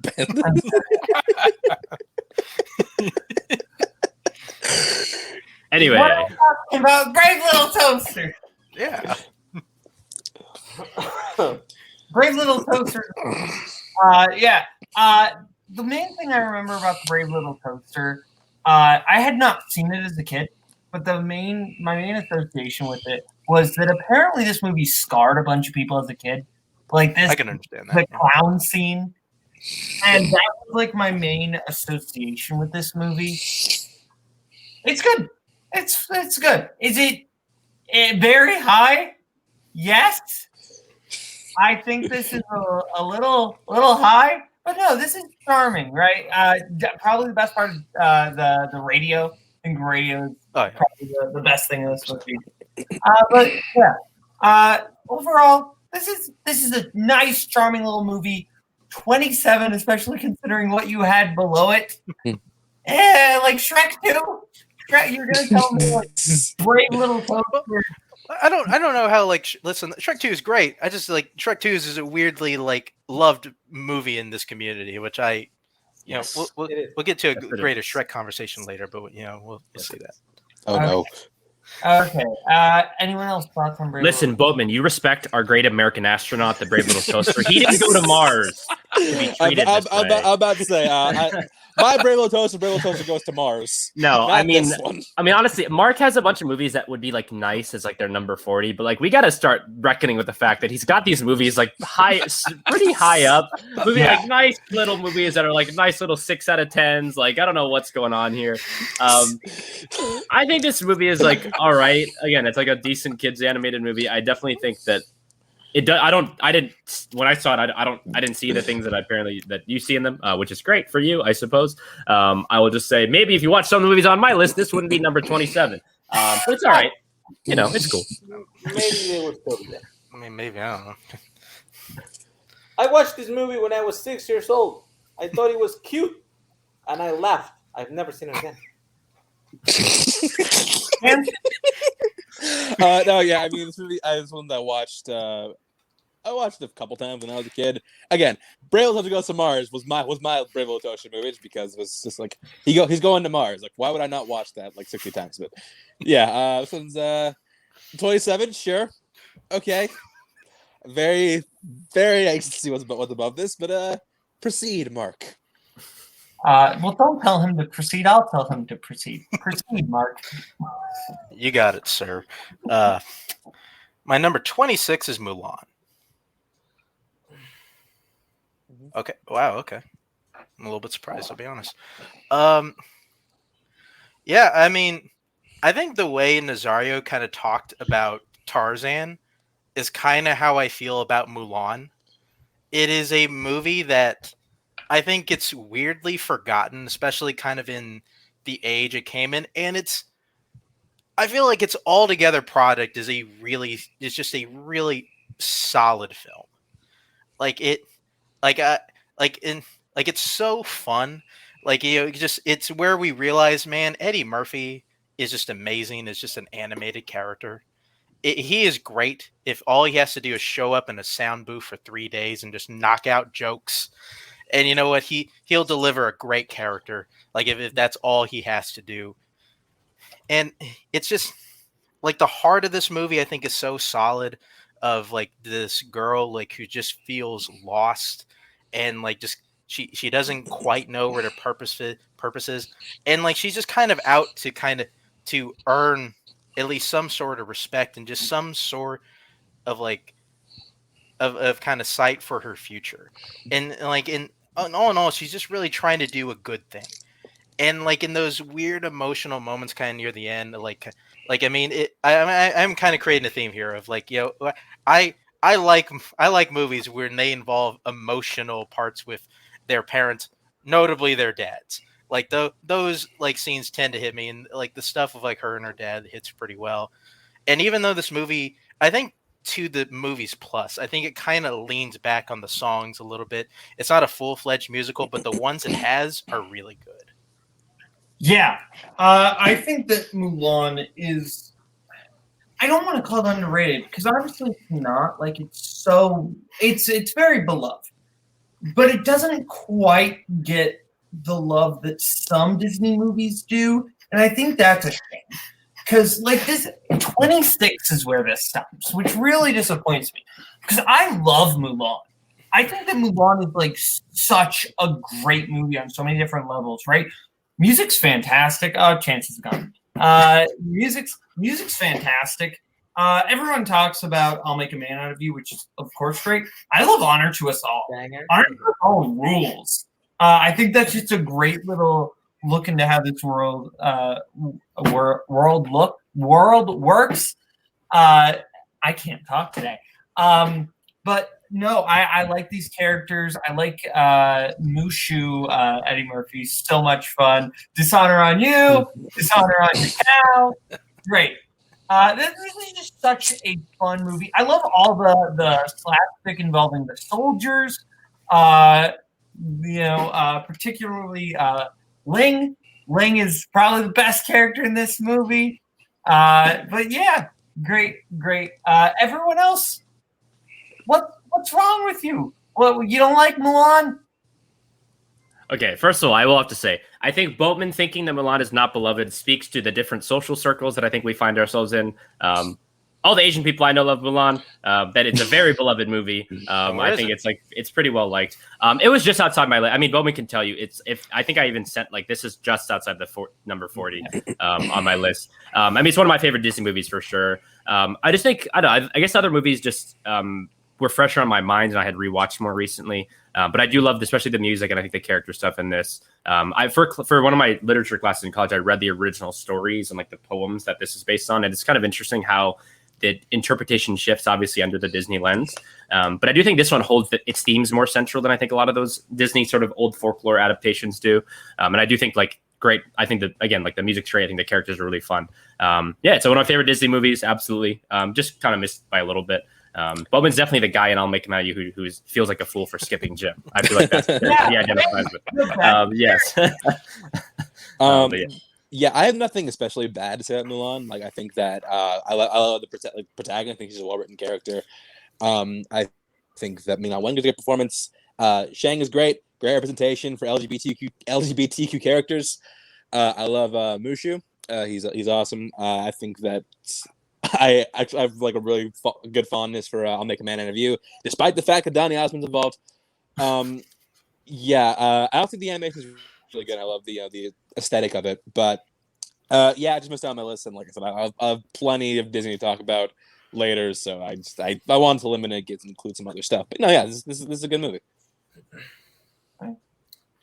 Anyway,
what are we talking about? Brave Little Toaster.
Yeah.
Brave Little Toaster. Yeah. The main thing I remember about the Brave Little Toaster, I had not seen it as a kid, but my main association with it was that apparently this movie scarred a bunch of people as a kid. Like this,
I can understand that.
The clown scene, and that was like my main association with this movie. It's good. It's good. Is it very high? Yes. I think this is a little high, but no, this is charming, right? Probably the best part is the radio. I think radio is probably the best thing in this movie. But yeah, overall, this is a nice, charming little movie. 27, especially considering what you had below it. Like Shrek 2. You're gonna tell me like brave little toaster.
I don't know how listen, Shrek 2 is great. I just like Shrek 2 is a weirdly loved movie in this community, which we'll get to a greater Shrek conversation later, but we'll see that.
Oh no.
Okay. Anyone else thoughts on Brave?
Listen, Boatman, you respect our great American astronaut, the brave little toaster. He didn't go to Mars to be treated this way.
I'm about to say, my brave little toaster goes to Mars.
No, I mean, honestly, Mark has a bunch of movies that would be nice as their number 40, but we got to start reckoning with the fact that he's got these movies pretty high up, nice little movies that are nice little 6 out of 10s. I don't know what's going on here. I think this movie is all right. Again, it's a decent kids animated movie. I definitely think that it does. When I saw it, I didn't see the things that you see in them, which is great for you, I suppose. I will just say maybe if you watch some of the movies on my list, this wouldn't be number 27. But it's all right. It's cool.
Maybe they would still be there.
I mean, maybe, I don't know.
I watched this movie when I was 6 years old. I thought it was cute, and I laughed. I've never seen it again.
No, yeah, I mean, this movie is one that I watched it a couple times when I was a kid. Again, Brave Little Toaster Goes to Mars was my Brave Little Toaster movie because it was just he's going to Mars. Why would I not watch that 60 times? But yeah, this one's 27. Sure, okay. Very, very anxious to see what's above this, but proceed, Mark.
Well, don't tell him to proceed. I'll tell him to proceed. Proceed, Mark.
You got it, sir. My number 26 is Mulan. Okay. Wow. Okay. I'm a little bit surprised, I'll be honest. Yeah, I mean, I think the way Nazario kind of talked about Tarzan is kind of how I feel about Mulan. It is a movie that I think it's weirdly forgotten, especially kind of in the age it came in. And I feel like its altogether product is just a really solid film. It's so fun. It's where we realize, man, Eddie Murphy is just amazing. It's just an animated character. He is great. If all he has to do is show up in a sound booth for 3 days and just knock out jokes. And you know what? He'll deliver a great character. If that's all he has to do. And it's just the heart of this movie, I think, is so solid of this girl who just feels lost and she doesn't quite know where her purpose is. And she's just kind of out to earn at least some sort of respect and just some sort of of kind of sight for her future. And in all in all, she's just really trying to do a good thing. And in those weird emotional moments kind of near the end, I'm kind of creating a theme here of I like movies where they involve emotional parts with their parents, notably their dads. Those scenes tend to hit me, and the stuff of her and her dad hits pretty well. And even though this movie, I think to the movie's plus, I think it kind of leans back on the songs a little bit. It's not a full-fledged musical, but the ones it has are really good.
Yeah, I think that Mulan is. I don't want to call it underrated because obviously it's not. It's very beloved, but it doesn't quite get the love that some Disney movies do, and I think that's a shame. Because this 26 is where this stops, which really disappoints me. Because I love Mulan. I think that Mulan is such a great movie on so many different levels, right? Music's fantastic. Oh, Chance is gone. Music's fantastic. Everyone talks about "I'll Make a Man Out of You," which is of course great. I love "Honor to Us All." Honor to Us All rules. I think that's just a great little look into how this world works. I can't talk today. But no, I like these characters. I like Mushu, Eddie Murphy, so much fun. Dishonor on you, dishonor on your cow. Great. This is just such a fun movie. I love all the slapstick involving the soldiers. Particularly Ling. Ling is probably the best character in this movie. But yeah, great. Everyone else, what's wrong with you? What, you don't like Mulan?
Okay, first of all, I will have to say, I think Boatman thinking that Mulan is not beloved speaks to the different social circles that I think we find ourselves in. All the Asian people I know love Mulan. That it's a very beloved movie. I think it's pretty well liked. It was just outside my list. I mean, Bowman can tell you. I think I even sent this is just outside the number 40 on my list. I mean, it's one of my favorite Disney movies for sure. I just think I don't know. I guess other movies just were fresher on my mind, and I had rewatched more recently. But I do love, especially the music, and I think the character stuff in this. For one of my literature classes in college, I read the original stories and the poems that this is based on, and it's kind of interesting how the interpretation shifts, obviously, under the Disney lens. But I do think this one holds its themes more central than I think a lot of those Disney sort of old folklore adaptations do. And I do think great. I think that again, the music's great. I think the characters are really fun. It's one of my favorite Disney movies. Absolutely. Just kind of missed by a little bit. Bowman's definitely the guy, and I'll make him out of you who feels like a fool for skipping gym. I feel like that's he identifies with. Yes.
Yeah, I have nothing especially bad to say about Mulan. I think that I love the protagonist. I think she's a well-written character. I think that Wen gives a good performance. Shang is great representation for LGBTQ characters. I love Mushu. He's awesome. I think that I have a really good fondness for I'll Make a Man Out of You, despite the fact that Donny Osmond's involved. I don't think the animation is really good. I love the aesthetic of it, but I just missed out on my list, and like I said, I have plenty of Disney to talk about later, so I wanted to limit it, include some other stuff. But no, this is a good movie.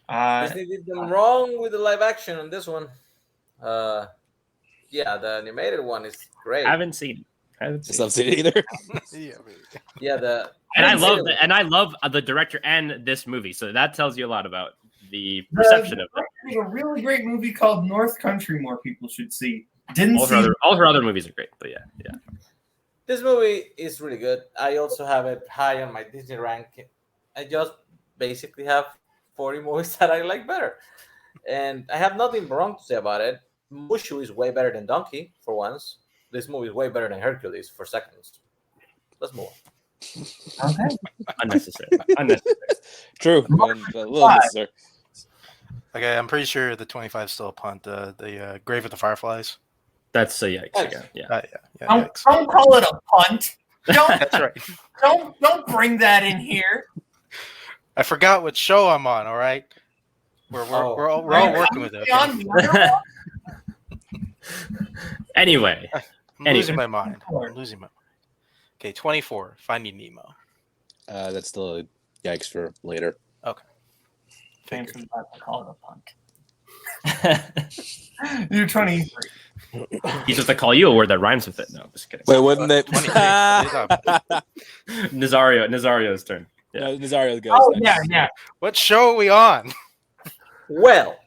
Disney did them wrong with the live action on this one. The animated one is great.
I haven't seen it
either.
I love the director and this movie, so that tells you a lot about the perception of it.
There's a really great movie called North Country more people should see.
All her other movies are great, but yeah.
This movie is really good. I also have it high on my Disney ranking. I just basically have 40 movies that I like better, and I have nothing wrong to say about it. Mushu is way better than Donkey for once. This movie is way better than Hercules for seconds. Let's move on.
Okay.
Unnecessary.
True. A little necessary.
Okay, I'm pretty sure the 25 is still a punt. The Grave of the Fireflies.
That's a yikes. Yeah.
Don't call it a punt.
That's right.
Don't bring that in here.
I forgot what show I'm on. All right, we're all working with it. Okay?
Anyway,
I'm losing my mind. Okay, 24. Finding Nemo.
That's still a yikes for later.
Okay.
Samson's about to call it a punt. You're 23.
He's supposed to call you a word that rhymes with it. No, just kidding.
Wait, wouldn't it?
Nazario's turn.
Yeah. No, Nazario goes.
Oh,
next.
yeah.
What show are we on?
Well,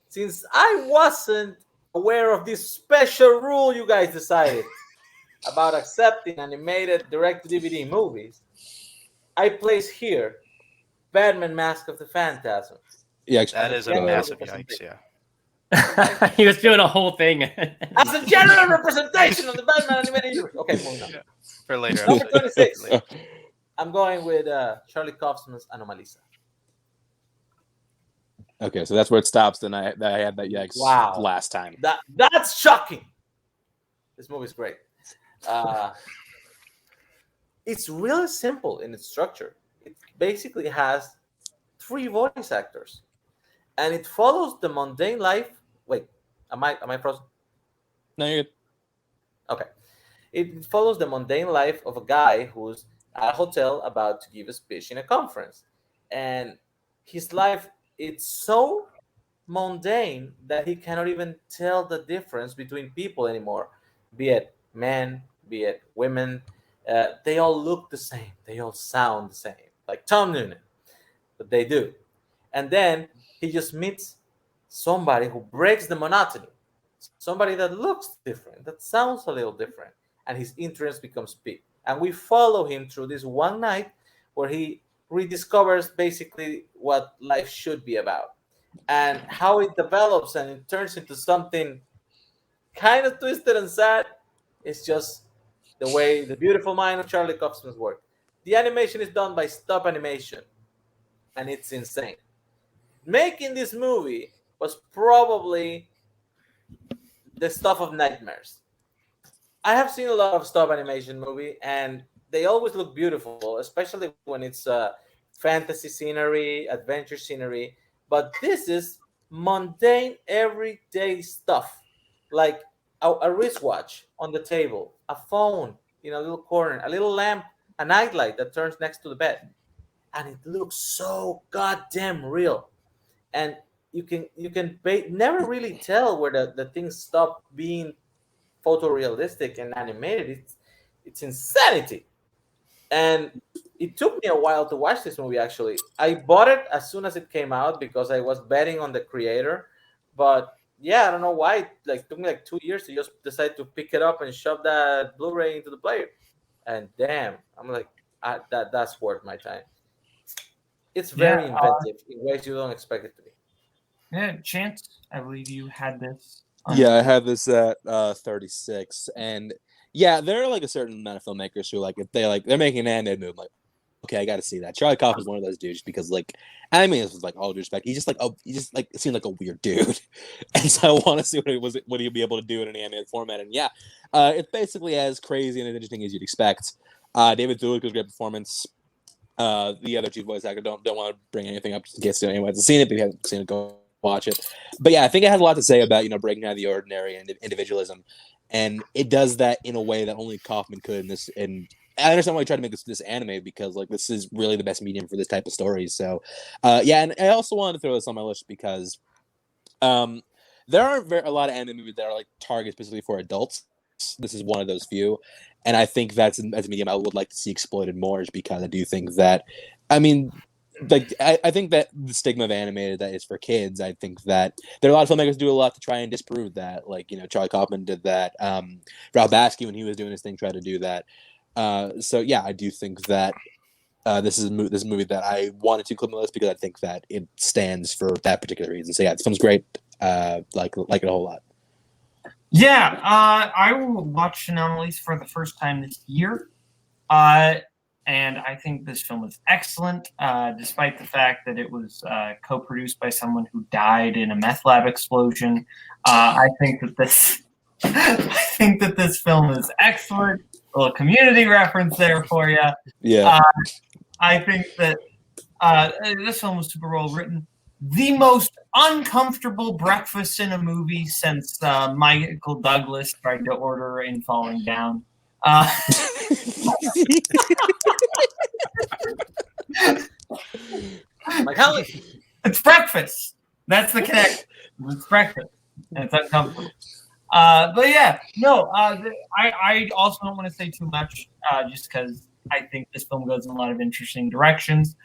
since I wasn't aware of this special rule you guys decided about accepting animated direct-to-DVD movies, I place here Batman: Mask of the Phantasm.
Yeah,
that is a massive yikes. Yeah.
He was doing a whole thing
as a general representation of the Batman animated universe. Okay, moving on.
For later.
Number 26. I'm going with Charlie Kaufman's Anomalisa.
Okay, so that's where it stops. Then I had that yikes last time.
That's shocking. This movie's great. It's really simple in its structure. It basically has 3 voice actors, and it follows the mundane life. Wait, am I frozen?
No, you're good.
Okay. It follows the mundane life of a guy who's at a hotel about to give a speech in a conference, and his life, it's so mundane that he cannot even tell the difference between people anymore, be it men, be it women. They all look the same. They all sound the same, like Tom Noonan, but they do. And then he just meets somebody who breaks the monotony, somebody that looks different, that sounds a little different, and his interest becomes piqued. And we follow him through this one night where he rediscovers basically what life should be about and how it develops and it turns into something kind of twisted and sad. It's just the way the beautiful mind of Charlie Kaufman's work. The animation is done by stop animation, and it's insane. Making this movie was probably the stuff of nightmares. I have seen a lot of stop animation movie, and they always look beautiful, especially when it's fantasy scenery, adventure scenery. But this is mundane, everyday stuff, like a wristwatch on the table, a phone in a little corner, a little lamp, a nightlight that turns next to the bed, and it looks so goddamn real. And never really tell where the things stop being photorealistic and animated. It's insanity. And it took me a while to watch this movie. Actually, I bought it as soon as it came out because I was betting on the creator. But yeah, I don't know why. It took me like 2 years to just decide to pick it up and shove that Blu-ray into the player. And damn, I'm like, that's worth my time. It's very inventive in ways you don't expect it to be.
Yeah, Chance, I believe you had this.
Yeah, I have this at 36, and yeah, there are like a certain amount of filmmakers who if they're making an animated movie, like, okay, I got to see that. Charlie Kaufman is one of those dudes because I mean, this was all due respect. He just seemed like a weird dude, and so I want to see what he'd be able to do in an animated format. And yeah, it's basically as crazy and as interesting as you'd expect. David Thewlis was a great performance. The other two voice actors don't want to bring anything up just in case anyone hasn't seen it, but if you haven't seen it, go watch it. But yeah, I think it has a lot to say about breaking out of the ordinary and individualism, and it does that in a way that only Kaufman could. And I understand why he tried to make this anime because this is really the best medium for this type of stories. So yeah, and I also wanted to throw this on my list because there aren't a lot of anime movies that are targeted specifically for adults. This is one of those few, and I think that's as a medium I would like to see exploited more, is because I do think that, I mean, I think that the stigma of animated that is for kids. I think that there are a lot of filmmakers who do a lot to try and disprove that. Charlie Kaufman did that. Ralph Bakshi, when he was doing his thing, tried to do that. So yeah, I do think that this is a movie that I wanted to include on the list because I think that it stands for that particular reason. So yeah, this film's great. Like it a whole lot.
Yeah, I will watch Anomalies for the first time this year. And I think this film is excellent, despite the fact that it was co-produced by someone who died in a meth lab explosion. I think that this film is excellent. A little community reference there for you.
Yeah.
I think that this film was super well written. The most uncomfortable breakfast in a movie since Michael Douglas tried to order in Falling Down. It's breakfast. That's the connection. It's breakfast, and it's uncomfortable. But yeah, no. I also don't want to say too much, just because I think this film goes in a lot of interesting directions.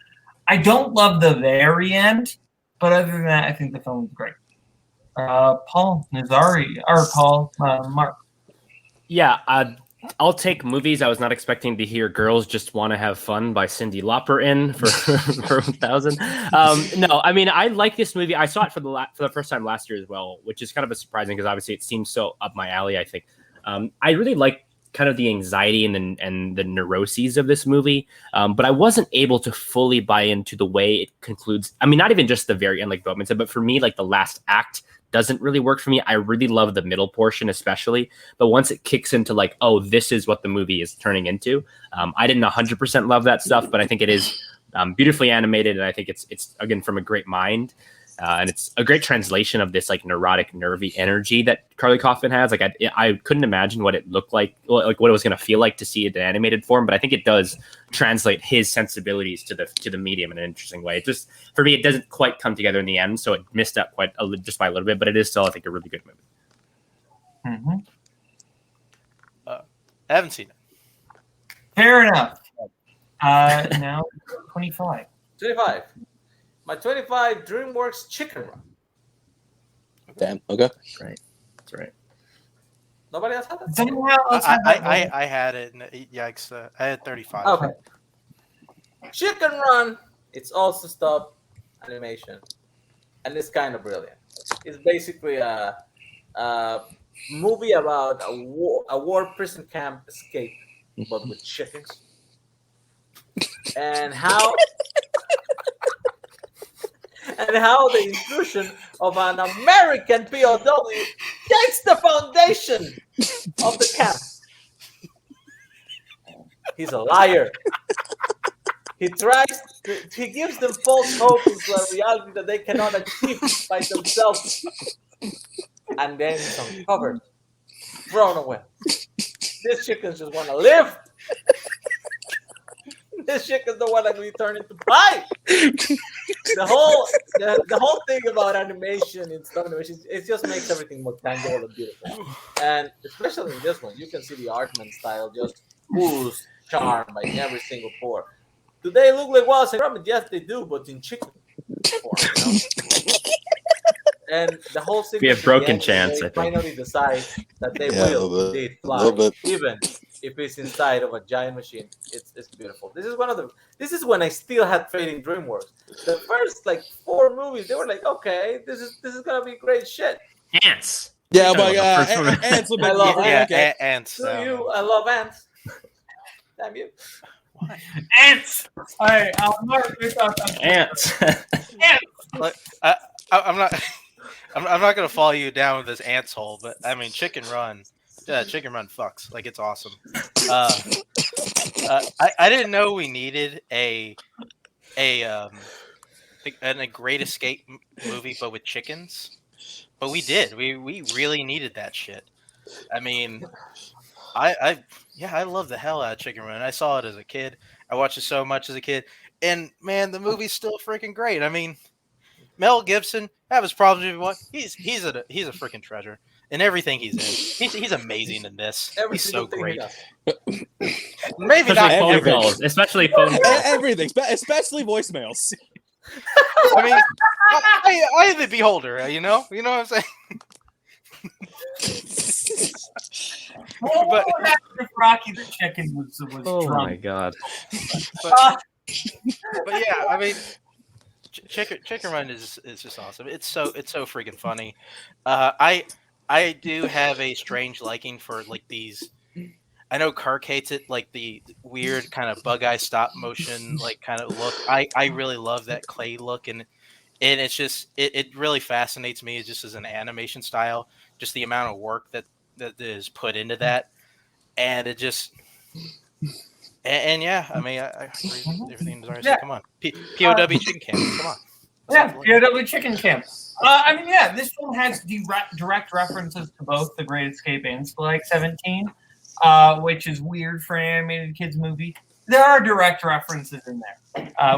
I don't love the very end, but other than that, I think the film is great. Paul Nazari or Paul Mark.
Yeah, I'll take movies. I was not expecting to hear "Girls Just Want to Have Fun" by Cyndi Lauper in for 1,000. No, I mean, I like this movie. I saw it for the first time last year as well, which is kind of surprising because obviously it seems so up my alley. I think I really like kind of the anxiety and the neuroses of this movie, but I wasn't able to fully buy into the way it concludes. I mean, not even just the very end, like Bowman said, but for me, the last act doesn't really work for me. I really love the middle portion, especially, but once it kicks into oh, this is what the movie is turning into. I didn't 100% love that stuff, but I think it is beautifully animated, and I think it's again from a great mind. And it's a great translation of this like neurotic, nervy energy that Carly Kaufman has. Like I couldn't imagine what it looked like what it was going to feel like to see it in animated form, but I think it does translate his sensibilities to the medium in an interesting way. It just, for me, it doesn't quite come together in the end, so it missed out just by a little bit, but it is still, I think, a really good movie.
Mm-hmm.
I haven't seen it.
Fair enough. Now 25.
25. My 25, DreamWorks Chicken Run.
Damn. Okay.
That's right.
Nobody else had that?
Someone else had that one?
I had it. Yikes! I had 35.
Okay. Chicken Run. It's also stop animation, and it's kind of brilliant. It's basically a movie about a war prison camp escape, but with chickens, and how the intrusion of an American POW takes the foundation of the camp. He's a liar. He gives them false hope into a reality that they cannot achieve by themselves. And then he's uncovered, thrown away. These chickens just want to live. These chickens don't want to be turned into pie. The whole thing about animation and stop animation, it just makes everything more tangible and beautiful. And especially in this one, you can see the Artman style just ooze charm by every single pore. Do they look like Wallace and Gromit? Yes, they do, but in chicken form, you know? And the whole sequence,
We have broken chance,
they
I think.
finally decide that they
Yeah, a
will
little bit.
indeed
A
fly,
little bit.
even if it's inside of a giant machine. It's beautiful. This is when I still had faith in DreamWorks. The first 4 movies, they were like, okay, this is gonna be great shit.
Ants.
Yeah,
Oh my God.
ants will
I
make
love
you
ants.
okay.
Ants.
Do you? I love ants. Damn you.
Ants. All right, Mark, your thoughts on
Ants.
I'm not. I'm not gonna follow you down with this ants hole, but I mean, Chicken Run. Yeah, Chicken Run fucks. Like, it's awesome. I didn't know we needed a Great Escape movie, but with chickens. But we did. We really needed that shit. I mean, I love the hell out of Chicken Run. I saw it as a kid. I watched it so much as a kid, and man, the movie's still freaking great. I mean, Mel Gibson, have his problems if you want. He's a freaking treasure in everything he's in. He's amazing in this.
Every
He's so
single thing
great.
he does.
Maybe not
Especially phone
everything.
calls. Especially phone calls.
Everything, especially voicemails.
I mean, I am the beholder. You know what I'm saying.
what happened if Rocky the Chicken was
Oh
drunk?
my God.
But yeah, I mean, Chicken Run is just awesome. It's so freaking funny. I do have a strange liking for these. I know Kirk hates it, like the weird kind of bug eye stop motion kind of look. I really love that clay look, and it's just it really fascinates me just as an animation style. Just the amount of work that is put into that, and it just. And yeah, I mean, I agree with everything Nazari said. Come on, POW chicken camp. Come on.
Yeah, POW Chicken Camp. I mean, yeah, this film has direct references to both The Great Escape and Spike 17, which is weird for an animated kids movie. There are direct references in there.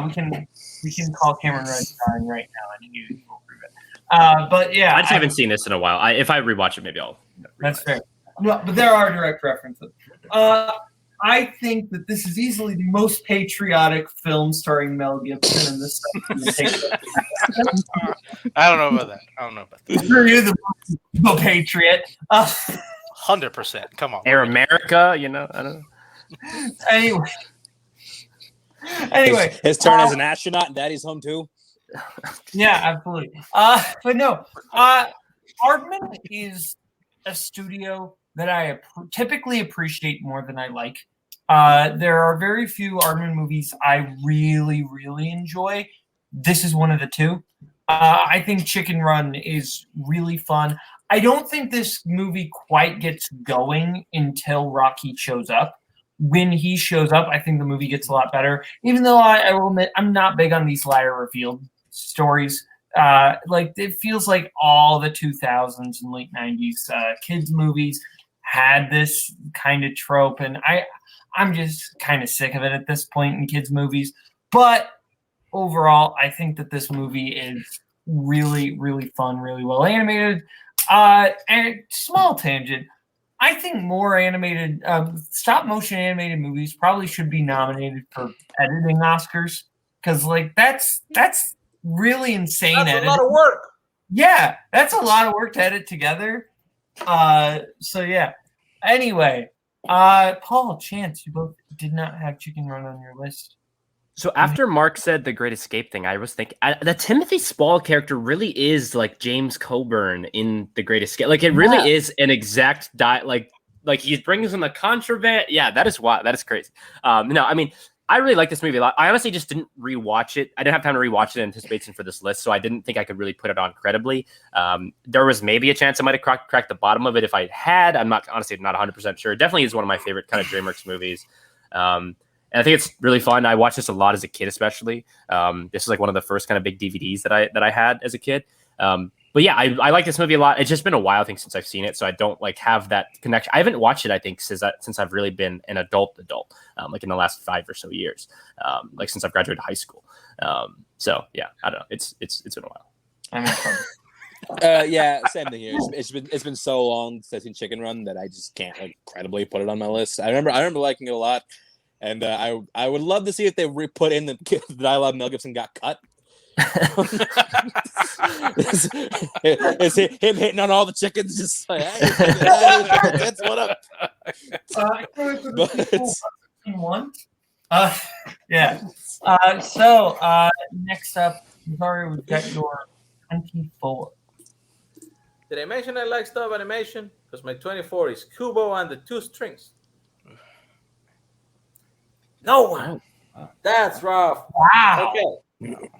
We can call Cameron Redstone right now, and he will prove it. But yeah,
I just haven't seen this in a while. If I rewatch it, maybe I'll.
That's fair. No, but there are direct references. I think that this is easily the most patriotic film starring Mel Gibson in this.
I don't know about that.
Screw you, the patriot.
100%. Come on.
Air America, I don't know.
Anyway,
His turn as an astronaut, and Daddy's home too.
Yeah, absolutely. But no, Aardman is a studio that I typically appreciate more than I like. There are very few Aardman movies I really, really enjoy. This is one of the two. I think Chicken Run is really fun. I don't think this movie quite gets going until Rocky shows up. When he shows up, I think the movie gets a lot better. Even though I will admit I'm not big on these liar revealed stories. like it feels like all the 2000s and late 90s kids movies had this kind of trope, and I'm just kind of sick of it at this point in kids movies. But overall, I think that this movie is really, really fun, really well animated. And small tangent, I think more animated stop motion animated movies probably should be nominated for editing Oscars, because like that's really insane.
That's
editing.
a lot of work.
Yeah, that's a lot of work to edit together. So yeah. Anyway, Paul, Chance, you both did not have Chicken Run on your list.
So after Mark said the Great Escape thing, I was thinking the Timothy Spall character really is like James Coburn in the Great Escape. Like it really is an exact like he brings in the contraband. Yeah, that is wild. That is crazy. No, I mean, I really like this movie a lot. I honestly just didn't rewatch it. I didn't have time to rewatch it in anticipation for this list, so I didn't think I could really put it on credibly. There was maybe a chance I might have cracked the bottom of it if I had. I'm not 100% sure. It definitely is one of my favorite kind of DreamWorks movies. And I think it's really fun. I watched this a lot as a kid, especially. This is like one of the first kind of big DVDs that I had as a kid. But yeah, I like this movie a lot. It's just been a while, I think, since I've seen it, so I don't like have that connection. I haven't watched it, I think, since I've really been an adult, like in the last 5 or so years, like since I've graduated high school. So yeah, I don't know. It's been a while.
Yeah, same thing here. It's been so long since I've seen Chicken Run that I just can't like credibly put it on my list. I remember liking it a lot, and I would love to see if they put in the dialogue Mel Gibson got cut. It's him hitting on all the chickens, just like, hey, that's what up.
Yeah. So next up, Mario, we've got your 24.
Did I mention I like stop animation? Because my 24 is Kubo and the Two Strings. No one. That's rough.
Wow.
Okay.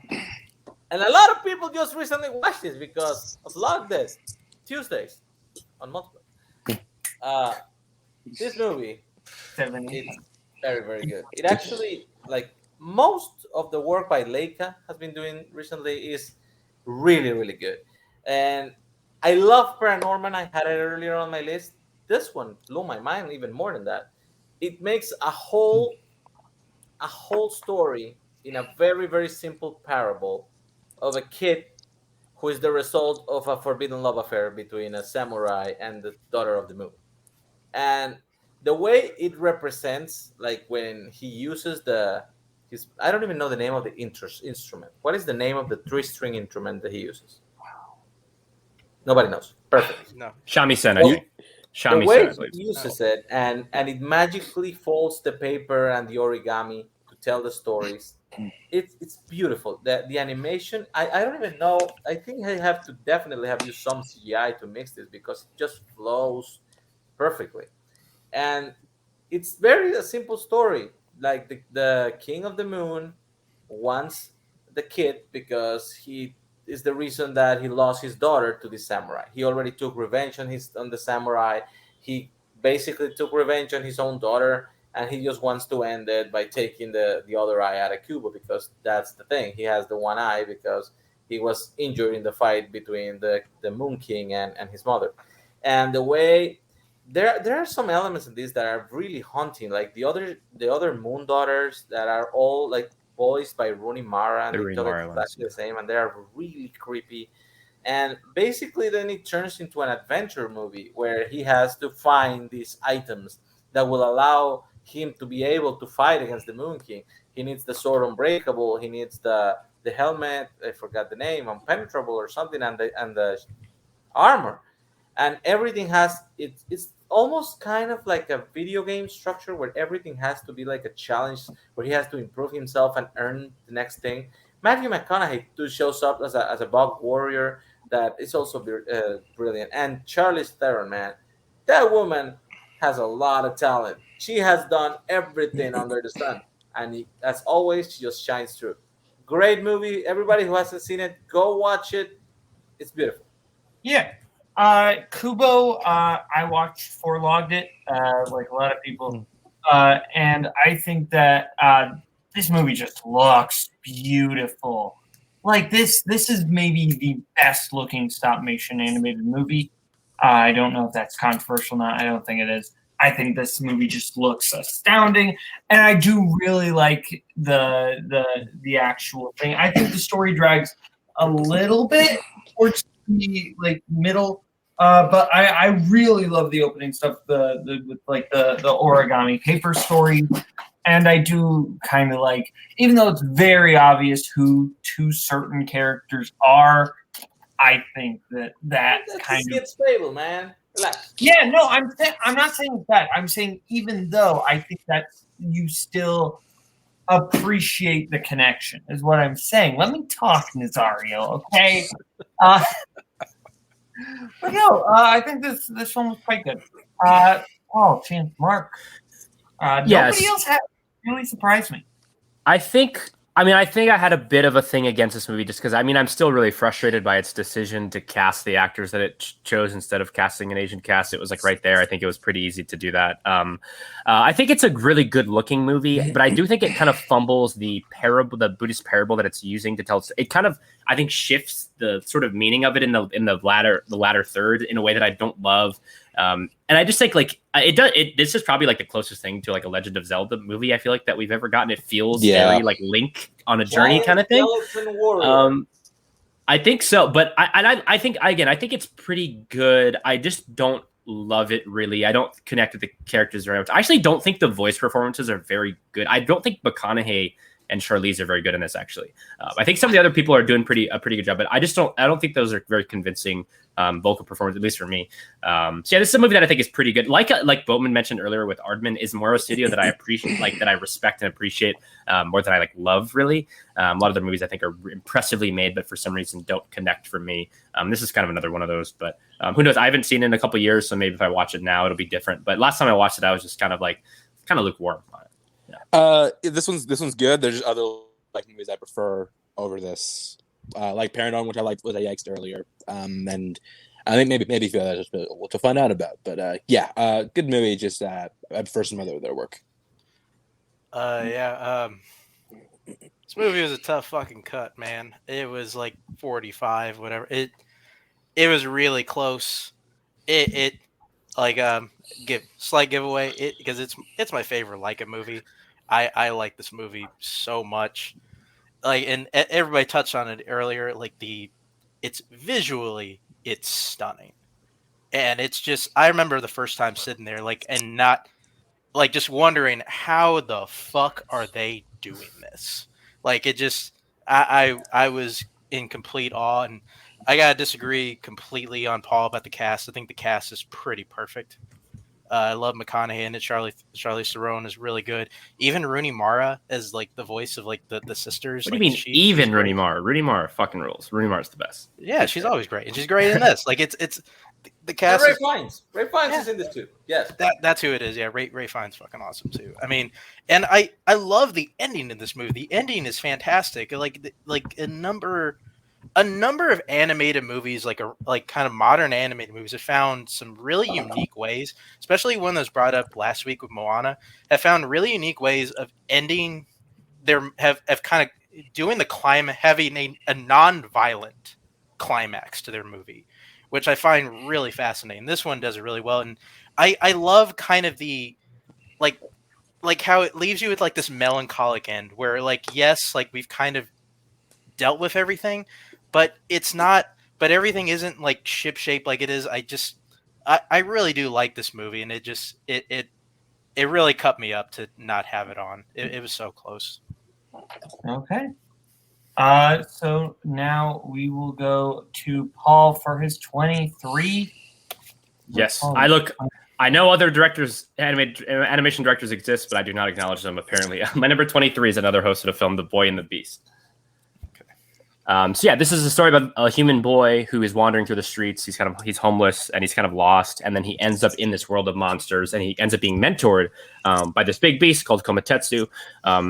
And a lot of people just recently watched this because of Lockdead Tuesdays on multiple. This movie is very, very good. It actually, like most of the work by Leica has been doing recently, is really, really good. And I love Paranorman. I had it earlier on my list. This one blew my mind even more than that. It makes a whole story in a very, very simple parable of a kid who is the result of a forbidden love affair between a samurai and the daughter of the moon. And the way it represents, like when he uses I don't even know the name of the instrument. What is the name of the 3-string instrument that he uses? Nobody knows. Perfect.
No.
Shamisen, I think.
The way he uses it, and it magically folds the paper and the origami to tell the stories. It's beautiful. The animation, I don't even know. I think I have to definitely have used some CGI to mix this because it just flows perfectly. And it's a simple story. Like the king of the moon wants the kid because he is the reason that he lost his daughter to the samurai. He already took revenge on the samurai. He basically took revenge on his own daughter, and he just wants to end it by taking the other eye out of Cuba, because that's the thing. He has the one eye because he was injured in the fight between the Moon King and his mother. And the way there are some elements in this that are really haunting, like the other Moon Daughters that are all like voiced by Rooney Mara, and they talk exactly the same, and they are really creepy. And basically then it turns into an adventure movie where he has to find these items that will allow him to be able to fight against the Moon King. He needs the sword Unbreakable, he needs the helmet, I forgot the name, Impenetrable or something, and the armor. And everything has it's almost kind of like a video game structure where everything has to be like a challenge, where he has to improve himself and earn the next thing. Matthew McConaughey too shows up as a bug warrior that is also brilliant. And Charlize Theron, man, that woman has a lot of talent. She has done everything under the sun, and as always, she just shines through. Great movie. Everybody who hasn't seen it, go watch it. It's beautiful.
Yeah. Kubo, I watched logged it, like a lot of people. And I think that this movie just looks beautiful. like this is maybe the best looking stop motion animated movie. I don't know if that's controversial or not. I don't think it is. I think this movie just looks astounding, and I do really like the actual thing. I think the story drags a little bit towards the like middle, but I really love the opening stuff. With like the origami paper story, and I do kind of like, even though it's very obvious who two certain characters are. I think that's kind of
stable, man. Relax.
Yeah, no, I'm not saying it's bad. I'm saying even though I think that you still appreciate the connection is what I'm saying. Let me talk, Nazario, okay? But no, I think this one was quite good. Chance Mark. Nobody else had really surprised me.
I think I had a bit of a thing against this movie just because, I'm still really frustrated by its decision to cast the actors that it chose instead of casting an Asian cast. It was like right there. I think it was pretty easy to do that. I think it's a really good looking movie, but I do think it kind of fumbles the Buddhist parable that it's using to tell. It kind of, I think, shifts the sort of meaning of it in the latter third in a way that I don't love. And I just think like this is probably like the closest thing to like a Legend of Zelda movie I feel like that we've ever gotten. It feels very like Link on a journey kind of thing. I think so, but I think it's pretty good. I just don't love it really. I don't connect with the characters very much. I actually don't think the voice performances are very good. I don't think McConaughey and Charlize are very good in this actually. I think some of the other people are doing a pretty good job, but I don't think those are very convincing vocal performances, at least for me. This is a movie that I think is pretty good. Like Bowman mentioned earlier with Aardman, is more a studio that I appreciate, like that I respect and appreciate more than I like love really. A lot of their movies I think are impressively made, but for some reason don't connect for me. This is kind of another one of those, but who knows? I haven't seen it in a couple years, so maybe if I watch it now, it'll be different. But last time I watched it, I was just kind of lukewarm on it. Yeah.
This one's good. There's just other like movies I prefer over this, like Paranormal, which I liked, what I yiked earlier. And I think maybe feel that's just to find out about. But good movie. Just I prefer some other their work.
This movie was a tough fucking cut, man. It was like 45, whatever. It was really close. It slight giveaway because it's my favorite Leica movie. I like this movie so much. Like, and everybody touched on it earlier. Like it's visually, it's stunning, and it's just. I remember the first time sitting there, and not just wondering how the fuck are they doing this? It just. I was in complete awe, and I gotta disagree completely on Paul about the cast. I think the cast is pretty perfect. I love McConaughey in it. Charlize Theron is really good. Even Rooney Mara as the voice of the sisters.
What do you mean? Even Rooney Mara? Rooney Mara fucking rules. Rooney Mara's the best.
Yeah, she's always great, and she's great in this. It's the cast.
Ray Fiennes. Ray Fiennes is in this too. Yes,
that's who it is. Yeah, Ray Fiennes fucking awesome too. I mean, and I love the ending in this movie. The ending is fantastic. A number of animated movies, kind of modern animated movies, have found some really unique ways, especially one that was brought up last week with Moana, have found really unique ways of ending have kind of doing the having a non-violent climax to their movie, which I find really fascinating. This one does it really well. And I love kind of the, how it leaves you with this melancholic end where yes, we've kind of dealt with everything, but it's not, but everything isn't ship shape like it is. I really do like this movie, and it really cut me up to not have it on. It was so close.
Okay. So now we will go to Paul for his 23.
Yes, I know other directors, animation directors exist, but I do not acknowledge them. Apparently, my number 23 is another host of the film, The Boy and the Beast. This is a story about a human boy who is wandering through the streets. He's homeless and he's kind of lost, and then he ends up in this world of monsters, and he ends up being mentored by this big beast called Komatetsu,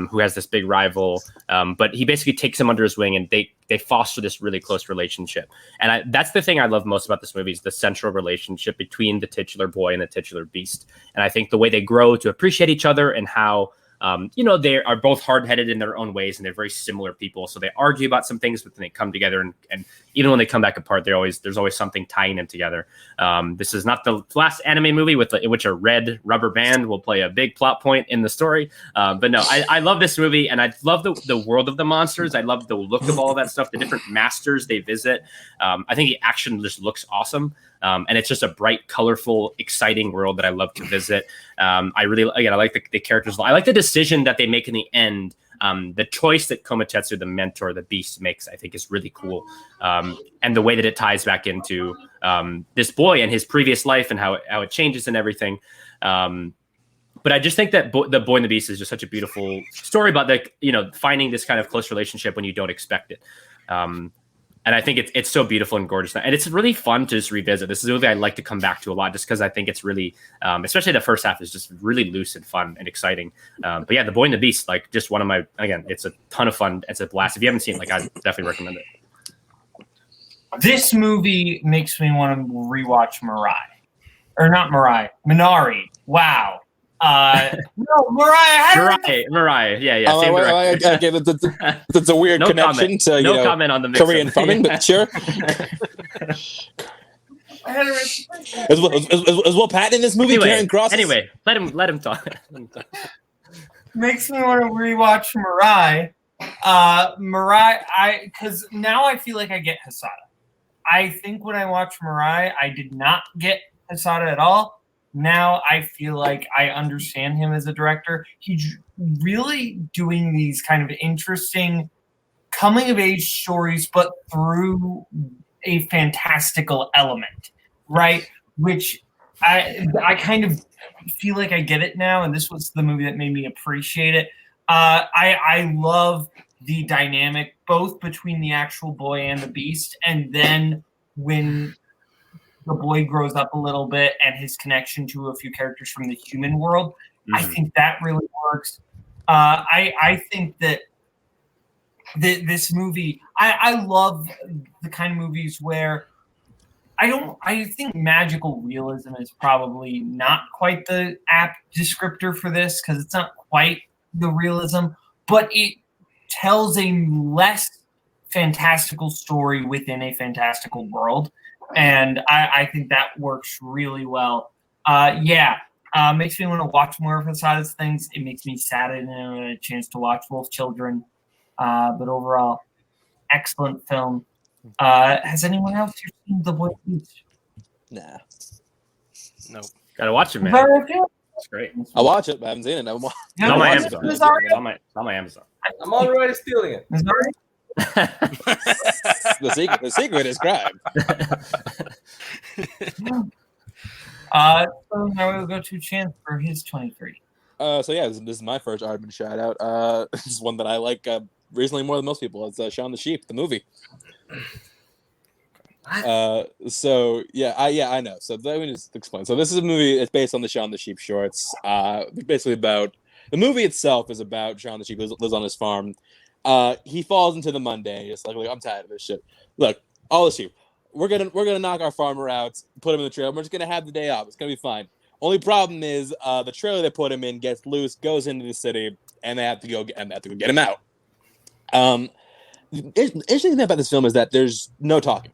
who has this big rival. But he basically takes him under his wing, and they foster this really close relationship. And that's the thing I love most about this movie is the central relationship between the titular boy and the titular beast. And I think the way they grow to appreciate each other and how they are both hard-headed in their own ways, and they're very similar people. So they argue about some things, but then they come together, and even when they come back apart, there's always something tying them together. This is not the last anime movie in which a red rubber band will play a big plot point in the story. But no, I love this movie, and I love the world of the monsters. I love the look of all of that stuff, the different masters they visit. I think the action just looks awesome. And it's just a bright, colorful, exciting world that I love to visit. I like the characters. I like the decision that they make in the end. The choice that Komatetsu, the mentor, the beast, makes, I think, is really cool. And the way that it ties back into this boy and his previous life and how it changes and everything. But I just think that The Boy and the Beast is just such a beautiful story about finding this kind of close relationship when you don't expect it. And I think it's so beautiful and gorgeous. And it's really fun to just revisit. This is a movie I like to come back to a lot just because I think it's really, especially the first half is just really loose and fun and exciting. But yeah, The Boy and the Beast, like just one of my, again, it's a ton of fun. It's a blast. If you haven't seen it, like I definitely recommend it.
This movie makes me want to rewatch Mirai. Or not Mirai, Minari. Wow. No,
Mariah. Yeah. Same director.
Okay, that's a weird connection to
comment on the mix
Korean thumbing, but sure. Is Will Patton in this movie?
Anyway, let him talk.
Makes me want to rewatch Mirai. Because now I feel like I get Hasada. I think when I watched Mirai, I did not get Hasada at all. Now I feel like I understand him as a director. He's really doing these kind of interesting coming-of-age stories, but through a fantastical element, right? Which I kind of feel like I get it now, and this was the movie that made me appreciate it. I love the dynamic both between the actual boy and the beast, and then when the boy grows up a little bit and his connection to a few characters from the human world. Mm-hmm. I think that really works. I think that this movie, I love the kind of movies where I think magical realism is probably not quite the apt descriptor for this because it's not quite the realism, but it tells a less fantastical story within a fantastical world. And I think that works really well. Makes me want to watch more of Hasada's things. It makes me sad I didn't have a chance to watch Wolf Children. But overall, excellent film. Has anyone else here seen The Boy Beach?
Nah.
No. Gotta watch it, man. It's great.
I watch it, but I haven't seen it.
It's on my Amazon. It's on my Amazon.
I'm already stealing it.
The secret is crime.
So now we'll go to Chance for his 23.
This is my first Aardman shout out. This is one that I like recently more than most people. It's Shaun the Sheep, the movie. I know. So let me just explain. So this is a movie. It's based on the Shaun the Sheep shorts. Basically about the movie itself is about Shaun the Sheep lives on his farm. He falls into the mundane. It's like I'm tired of this shit. Look, all the sheep. We're gonna knock our farmer out, put him in the trailer. We're just gonna have the day off. It's gonna be fine. Only problem is the trailer they put him in gets loose, goes into the city, and they have to go get him out. The interesting thing about this film is that there's no talking.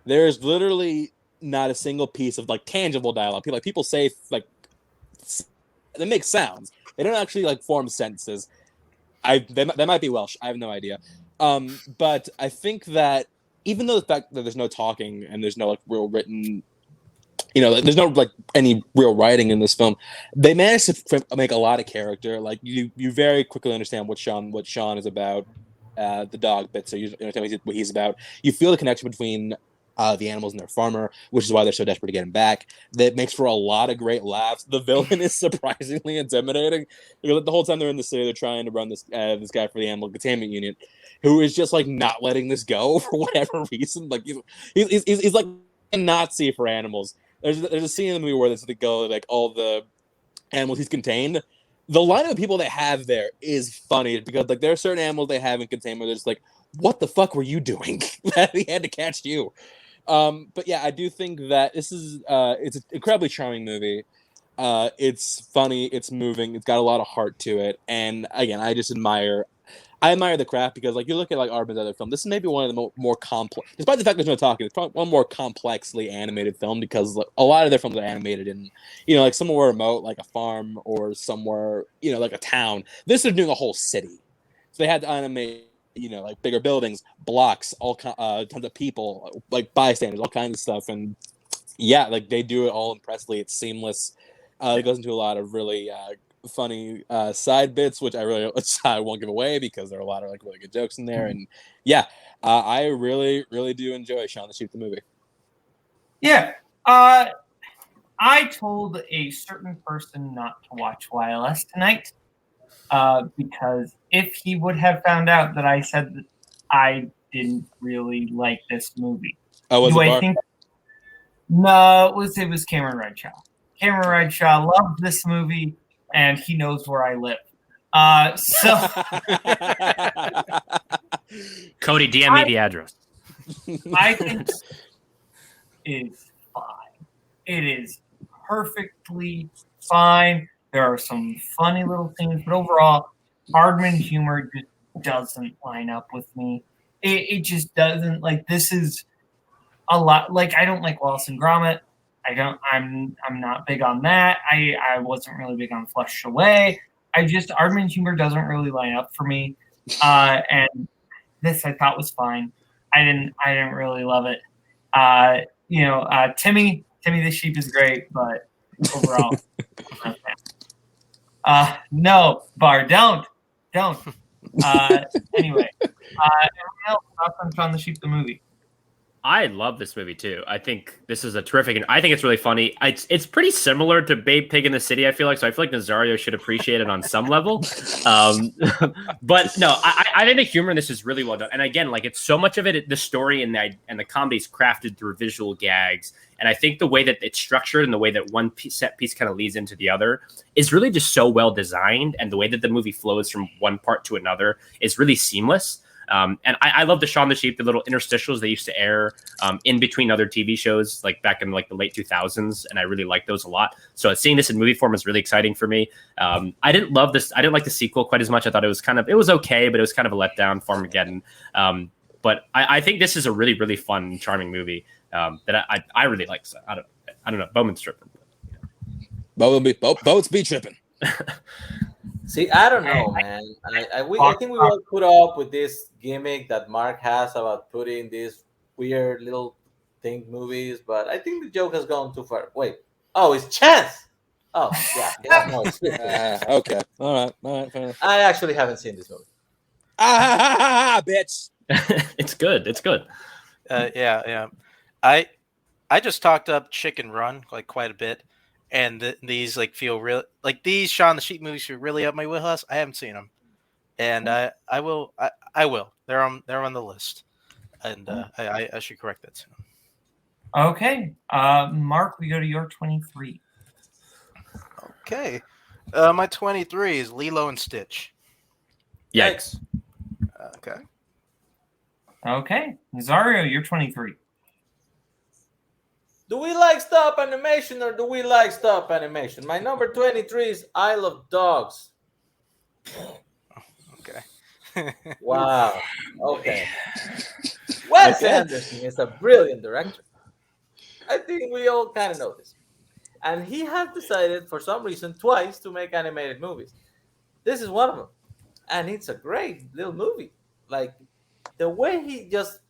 There's literally not a single piece of tangible dialogue. People say they make sounds. They don't actually form sentences. They might be Welsh. I have no idea. But I think that even though the fact that there's no talking and there's no real written, there's no any real writing in this film, they managed to make a lot of character. You very quickly understand what Sean is about. The dog bit, so you understand what he's about. You feel the connection between the animals and their farmer, which is why they're so desperate to get him back. That makes for a lot of great laughs. The villain is surprisingly intimidating. The whole time they're in the city, they're trying to run this guy for the animal containment unit, who is just not letting this go for whatever reason. He's like a Nazi for animals. There's a scene in the movie where there's all the animals he's contained. The line of people they have there is funny because there are certain animals they have in containment. They're just what the fuck were you doing? That he had to catch you. But yeah, I do think that this is it's an incredibly charming movie. It's funny, it's moving, it's got a lot of heart to it, and again, I admire the craft because, like, you look at like Aardman's other film. This is maybe one of the more complex, despite the fact there's no talking. It's probably one more complexly animated film because like, a lot of their films are animated in, like somewhere remote, like a farm or somewhere, like a town. This is doing a whole city, so they had to animate, like bigger buildings, blocks, all tons of people, like bystanders, all kinds of stuff, and yeah, like they do it all impressively. It's seamless. It goes into a lot of really funny side bits, which I won't give away because there are a lot of like really good jokes in there. And yeah, I really, really do enjoy Shaun the Sheep the movie.
Yeah, I told a certain person not to watch YLS tonight because if he would have found out that I said that I didn't really like this movie,
was it Bar?
No, it was Cameron Redshaw. Cameron Redshaw loved this movie, and he knows where I live. So,
Cody, DM me the address.
I think it is fine. It is perfectly fine. There are some funny little things, but overall, Aardman's humor just doesn't line up with me. It just doesn't. Like, this is a lot. Like, I don't like Wallace and Gromit. I'm not big on that. I wasn't really big on Flushed Away. Aardman's humor doesn't really line up for me. And this I thought was fine. I didn't really love it. Timmy the sheep is great, but overall, I'm not a fan. No, Bar, don't. Anyway, everyone else thoughts on Shaun the Sheep the movie?
I love this movie too. I think this is a terrific, and I think it's really funny. It's pretty similar to Babe Pig in the City. I feel like Nazario should appreciate it on some level. But no, I think the humor in this is really well done. And again, like it's so much of it, the story and the comedy is crafted through visual gags. And I think the way that it's structured and the way that one set piece kind of leads into the other is really just so well designed. And the way that the movie flows from one part to another is really seamless. And I love the Shaun the Sheep, the little interstitials they used to air in between other TV shows, like back in like the late 2000s, and I really like those a lot. So seeing this in movie form is really exciting for me. I didn't love this. I didn't like the sequel quite as much. I thought it was okay, but it was kind of a letdown for Armageddon. But I think this is a really, really fun, charming movie that I really like. So I don't know. Bowman's tripping.
Boats be tripping.
See, I don't know, man. I think we all put up with this gimmick that Mark has about putting these weird little think movies, but I think the joke has gone too far. Wait, it's Chance. Oh, yeah. No,
okay, all right, fair enough.
I actually haven't seen this movie.
Bitch.
It's good.
Yeah. I just talked up Chicken Run like quite a bit. And these like feel real, like these Shaun the Sheep movies feel really up my wheelhouse. I haven't seen them, and I will. They're on the list, and I should correct that soon.
Okay, Mark, we go to your 23.
Okay, my 23 is Lilo and Stitch.
Yikes.
Okay, Nazario, you're 23.
Do we like stop animation or do we like stop animation? My number 23 is Isle of Dogs.
Okay.
Wow. Okay. Wes Anderson is a brilliant director. I think we all kind of know this. And he has decided for some reason twice to make animated movies. This is one of them. And it's a great little movie. Like the way he just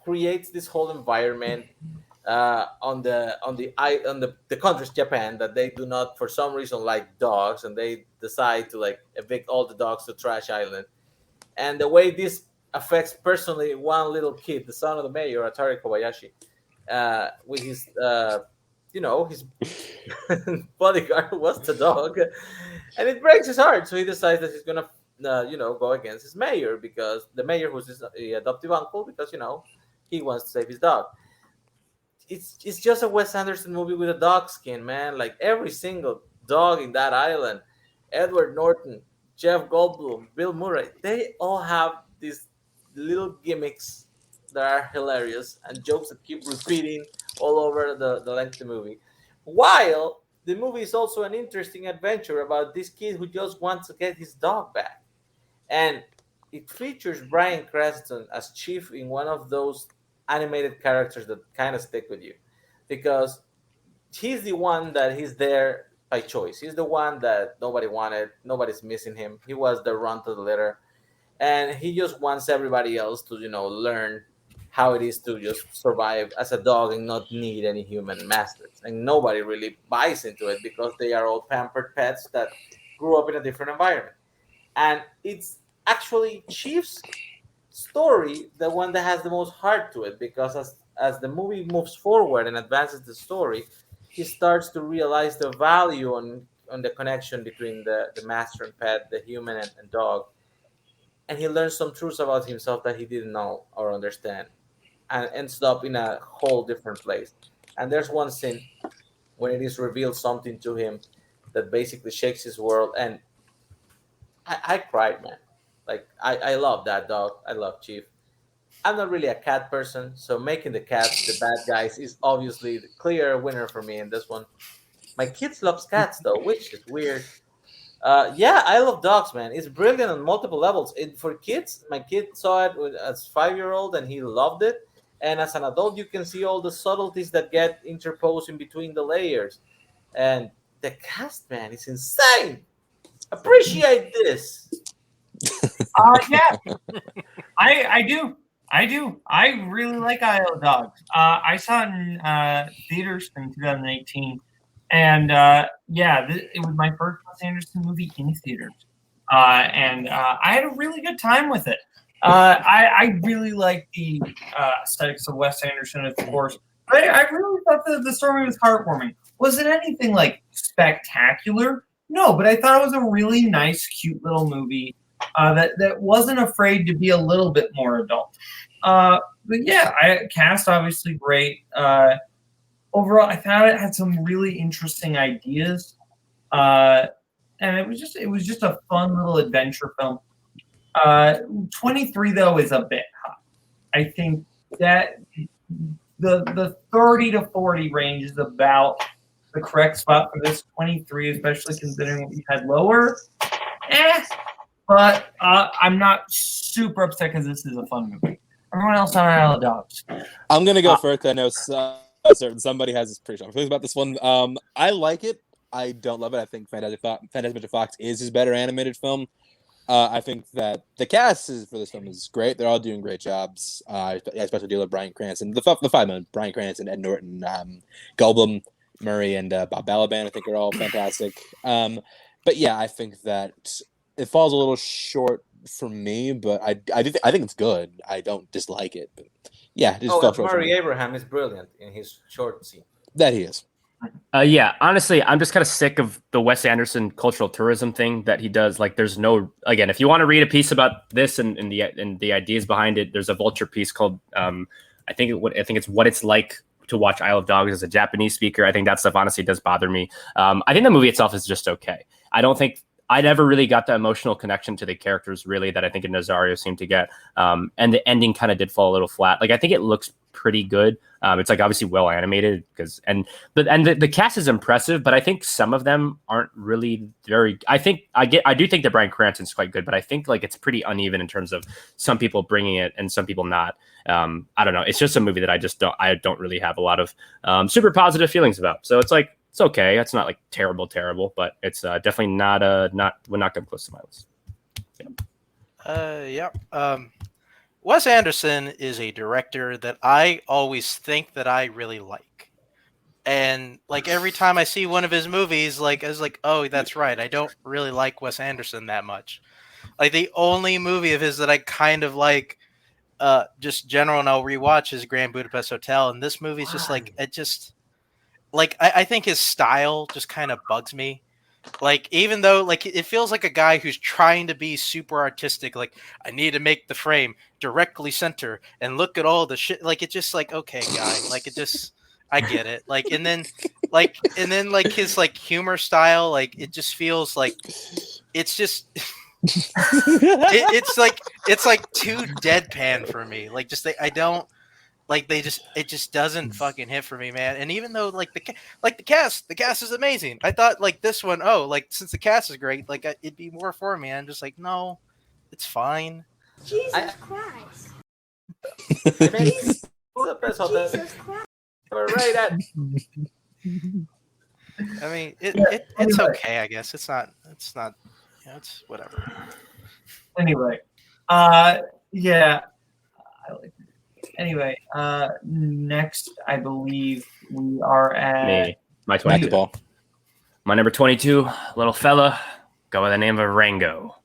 creates this whole environment on the country's Japan, that they do not for some reason like dogs, and they decide to like evict all the dogs to Trash Island, and the way this affects personally one little kid, the son of the mayor, Atari Kobayashi, with his his bodyguard was the dog, and it breaks his heart. So he decides that he's gonna go against his mayor, because the mayor who's his adoptive uncle, because he wants to save his dog. It's just a Wes Anderson movie with a dog skin, man. Like every single dog in that island, Edward Norton, Jeff Goldblum, Bill Murray, they all have these little gimmicks that are hilarious and jokes that keep repeating all over the length of the movie. While the movie is also an interesting adventure about this kid who just wants to get his dog back. And it features Bryan Cranston as Chief in one of those animated characters that kind of stick with you because he's the one that he's there by choice. He's the one that nobody wanted, nobody's missing him. He was the run to the litter, and he just wants everybody else to, learn how it is to just survive as a dog and not need any human masters. And nobody really buys into it because they are all pampered pets that grew up in a different environment. And it's actually Chief's story, the one that has the most heart to it, because as the movie moves forward and advances the story, he starts to realize the value on the connection between the master and pet, the human and dog. And he learns some truths about himself that he didn't know or understand and ends up in a whole different place. And there's one scene when it is revealed something to him that basically shakes his world. And I cried, man. Like, I love that dog. I love Chief. I'm not really a cat person, so making the cats the bad guys is obviously the clear winner for me in this one. My kids loves cats though, which is weird. Yeah, I love dogs, man. It's brilliant on multiple levels. For kids, my kid saw it as 5-year-old and he loved it. And as an adult, you can see all the subtleties that get interposed in between the layers. And the cast, man, is insane. Appreciate this.
Yeah, I do. I really like Isle of Dogs. I saw it in theaters in 2018, and it was my first Wes Anderson movie in theaters, and I had a really good time with it. I really like the aesthetics of Wes Anderson, of course. But I really thought that the story was heartwarming. Was it anything like spectacular? No, but I thought it was a really nice, cute little movie that wasn't afraid to be a little bit more adult. But yeah, cast obviously great. Overall, I thought it had some really interesting ideas, and it was just a fun little adventure film. 23 though is a bit high. I think that the 30 to 40 range is about the correct spot for this. 23, especially considering what we had lower. But I'm not super upset because this is a fun movie. Everyone else on Isle of Dogs.
I'm gonna go first. I know somebody has this pretty strong feelings about this one. I like it. I don't love it. I think Fantastic Fox is his better animated film. I think that the cast for this film is great. They're all doing great jobs. I especially deal with Bryan Cranston. The five men: Bryan Cranston, Ed Norton, Goldblum, Murray, and Bob Balaban. I think are all fantastic. But yeah, I think that it falls a little short for me, but I think it's good. I don't dislike it, but yeah, it just fell short.
Murray Abraham is brilliant in his short scene.
That he is.
Yeah, honestly, I'm just kind of sick of the Wes Anderson cultural tourism thing that he does. Like, there's no, again, if you want to read a piece about this and the ideas behind it, there's a Vulture piece called I think it's what it's like to watch Isle of Dogs as a Japanese speaker. I think that stuff honestly does bother me. I think the movie itself is just okay. I don't think I never really got the emotional connection to the characters really that I think Nazario seemed to get. And the ending kind of did fall a little flat. Like, I think it looks pretty good. It's like obviously well animated the cast is impressive, but I think some of them aren't really very. I do think that Bryan Cranston's quite good, but I think like it's pretty uneven in terms of some people bringing it and some people not. I don't know. It's just a movie that I don't really have a lot of super positive feelings about. So it's like it's okay. It's not like terrible, but it's definitely not would not come close to my list.
Yeah. Wes Anderson is a director that I always think that I really like. And like every time I see one of his movies, like I was like, oh, that's right. I don't really like Wes Anderson that much. Like the only movie of his that I kind of like, just general and I'll rewatch is Grand Budapest Hotel. And this movie is just like, I think his style just kind of bugs me. Like, even though like it feels like a guy who's trying to be super artistic, like I need to make the frame directly center and look at all the shit. Like, it's just like, okay, guy, like it just, I get it. Like, and then his like humor style, like it just feels like it's just, it's like too deadpan for me. Like, just I don't Like it just doesn't fucking hit for me, man. And even though like the cast is amazing. I thought like this one, like since the cast is great, like it'd be more for me. I'm just like, no, it's fine.
Jesus Christ.
Jesus Christ. We're right at.
I mean, it's okay, I guess. It's not. It's whatever.
Anyway, yeah. Anyway, next I believe we are at
Me, my 22. My number 22, little fella, go by the name of Rango.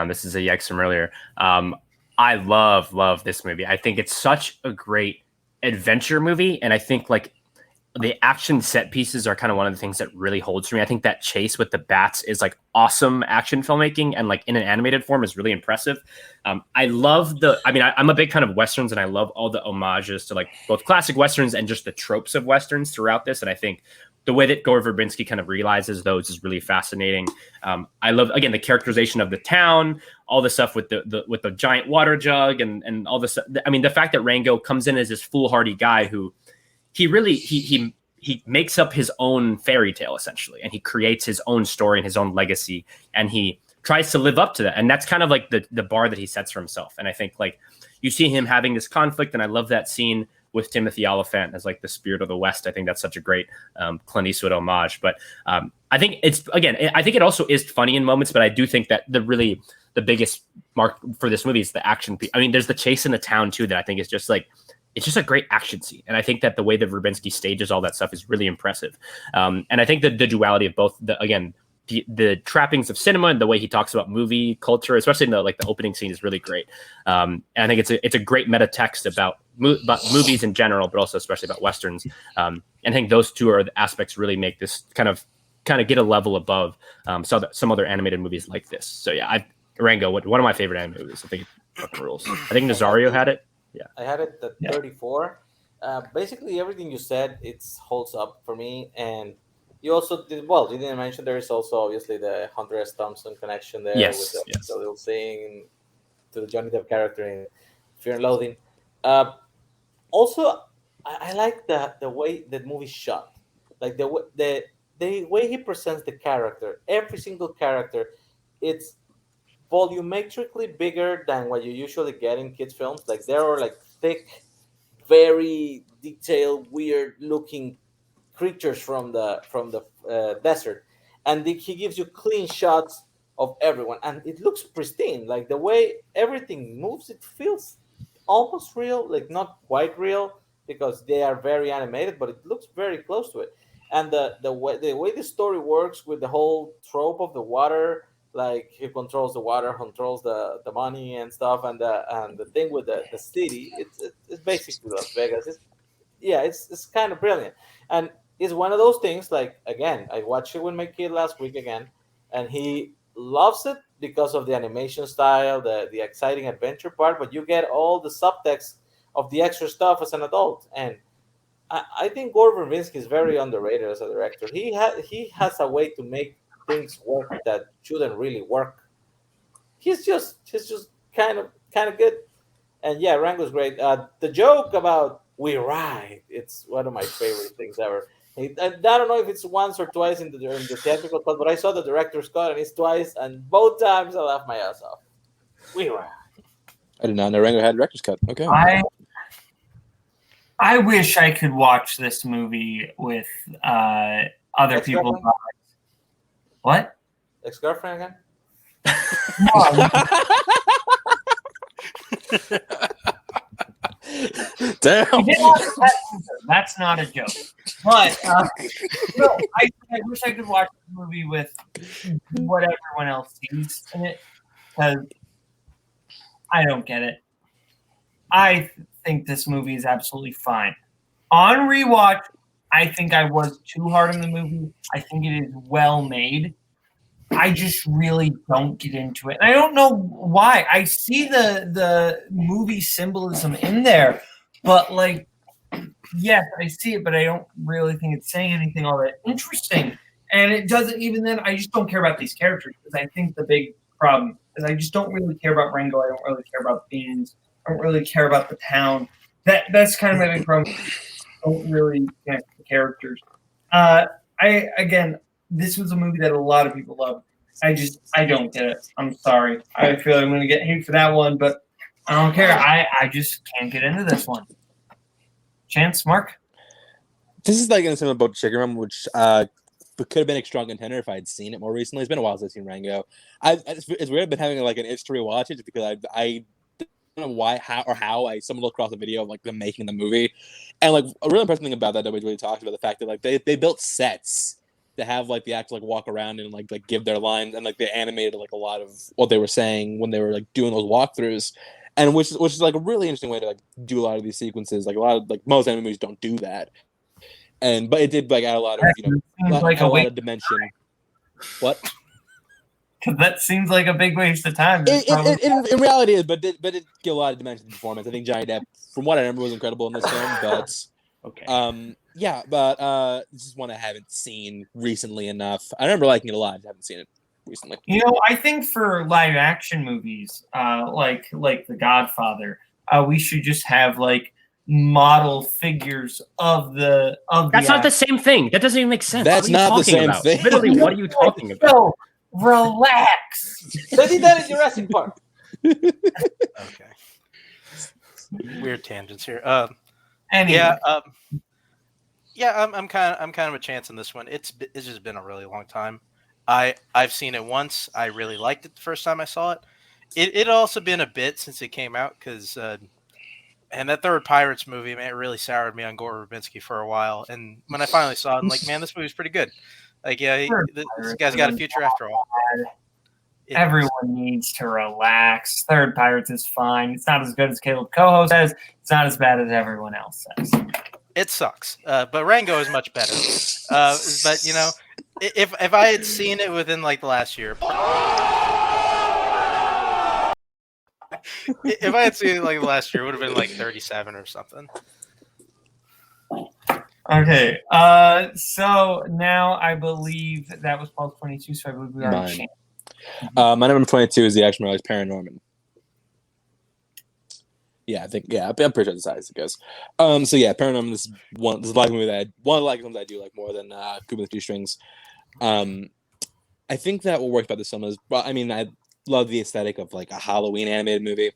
This is a yikes from earlier. I love this movie. I think it's such a great adventure movie, and I think like the action set pieces are kind of one of the things that really holds for me. I think that chase with the bats is like awesome action filmmaking, and like in an animated form is really impressive. I love I'm a big fan of Westerns, and I love all the homages to like both classic Westerns and just the tropes of Westerns throughout this. And I think the way that Gore Verbinski kind of realizes those is really fascinating. I love, again, the characterization of the town, all the stuff with the giant water jug and all this. I mean, the fact that Rango comes in as this foolhardy guy who he makes up his own fairy tale essentially, and he creates his own story and his own legacy, and he tries to live up to that. And that's kind of like the bar that he sets for himself. And I think like you see him having this conflict, and I love that scene with Timothy Olyphant as like the spirit of the West. I think that's such a great Clint Eastwood homage. But I think I think it also is funny in moments, but I do think that the biggest mark for this movie is the action. I mean, there's the chase in the town too that I think is just like, it's just a great action scene. And I think that the way that Verbinski stages all that stuff is really impressive. And I think that the duality of both the trappings of cinema and the way he talks about movie culture, especially in the opening scene, is really great. And I think it's a great meta text about movies in general, but also especially about Westerns. And I think those two are the aspects really make this kind of get a level above some other animated movies like this. So yeah, Rango, one of my favorite animated movies. I think it rules. I think Nazario had it. Yeah,
I had it at 34. Basically, everything you said, it holds up for me. And you also you didn't mention there is also obviously the Hunter S. Thompson connection there with the little thing to the Johnny Depp character in Fear and Loathing. Also, I like the way the movie's shot, like the way he presents the character. Every single character, it's volumetrically bigger than what you usually get in kids' films. Like there are like thick, very detailed, weird-looking creatures from the desert, and he gives you clean shots of everyone, and it looks pristine. Like the way everything moves, it feels almost real, like not quite real because they are very animated, but it looks very close to it. And the way the story works with the whole trope of the water. Like he controls the water, controls the money and stuff, and the thing with the city, it's basically Las Vegas. It's kind of brilliant, and it's one of those things. Like again, I watched it with my kid last week again, and he loves it because of the animation style, the exciting adventure part. But you get all the subtext of the extra stuff as an adult, and I think Gore Verbinski is very underrated as a director. He has a way to make things work that shouldn't really work. He's just kind of good. And yeah, Rango's great. The joke about "we ride," it's one of my favorite things ever. I don't know if it's once or twice in the theatrical cut, but I saw the director's cut and it's twice, and both times I laughed my ass off. We ride.
I did not know Rango had a director's cut. Okay.
I wish I could watch this movie with other people. What?
Ex-girlfriend again?
Damn.
That's not a joke. But no, I wish I could watch the movie with what everyone else sees in it, because I don't get it. I think this movie is absolutely fine. On rewatch, I think I was too hard on the movie. I think it is well made. I just really don't get into it. And I don't know why. I see the movie symbolism in there, but like, yes, I see it, but I don't really think it's saying anything all that interesting. And it doesn't even then, I just don't care about these characters, because I think the big problem is I just don't really care about Rango. I don't really care about Beans. I don't really care about the town. That's kind of my big problem. Don't really connect the characters. This was a movie that a lot of people love. I don't get it. I'm sorry. I feel like I'm going to get hate for that one, but I don't care. I just can't get into this one. Chance, Mark?
This is like in a similar boat to Chicken Run, which could have been a strong contender if I'd seen it more recently. It's been a while since I've seen Rango. It's weird. I've been having like an itch to rewatch it just because I don't know why, how I stumbled across a video of like them making the movie, and like a really impressive thing about that nobody really talked about the fact that like they built sets to have like the actors like walk around and like give their lines, and like they animated like a lot of what they were saying when they were like doing those walkthroughs, and which is like a really interesting way to like do a lot of these sequences. Like a lot of like most anime movies don't do that, but it did like add a lot of a lot of dimension. What?
That seems like a big waste of time.
In reality, it is, but it did give a lot of dimension to the performance. I think Johnny Depp, from what I remember, was incredible in this film. But
okay,
this is one I haven't seen recently enough. I remember liking it a lot. I haven't seen it recently.
I think for live action movies, like The Godfather, we should just have like model figures of the.
That's not the same thing. That doesn't even make sense.
That's not the same thing.
Literally, what are you talking about?
No, relax.
They did that in Jurassic Park.
Okay. Weird tangents here.
Anyway.
I'm kind of a chance in this one. It's just been a really long time. I've seen it once. I really liked it the first time I saw it. It also been a bit since it came out because and that third Pirates movie, man, it really soured me on Gore Verbinski for a while. And when I finally saw it, I'm like, man, this movie's pretty good. Like, yeah, this guy's got a future after all.
Everyone needs to relax. Third Pirates is fine. It's not as good as Caleb Coho says. It's not as bad as everyone else says.
It sucks. But Rango is much better. But, if I had seen it within, like, the last year... If I had seen it, like, last year, it would have been, like, 37 or something.
Okay, so now I believe that was Paul's 22, so I believe we are
Mine. My number 22 is the action realized Paranorman. Yeah, I'm pretty sure that's how it goes. So yeah, Paranorman is one of the like films I do like more than Cuban with Two Strings. I think that what works about this film is, well, I mean, I love the aesthetic of like a Halloween animated movie.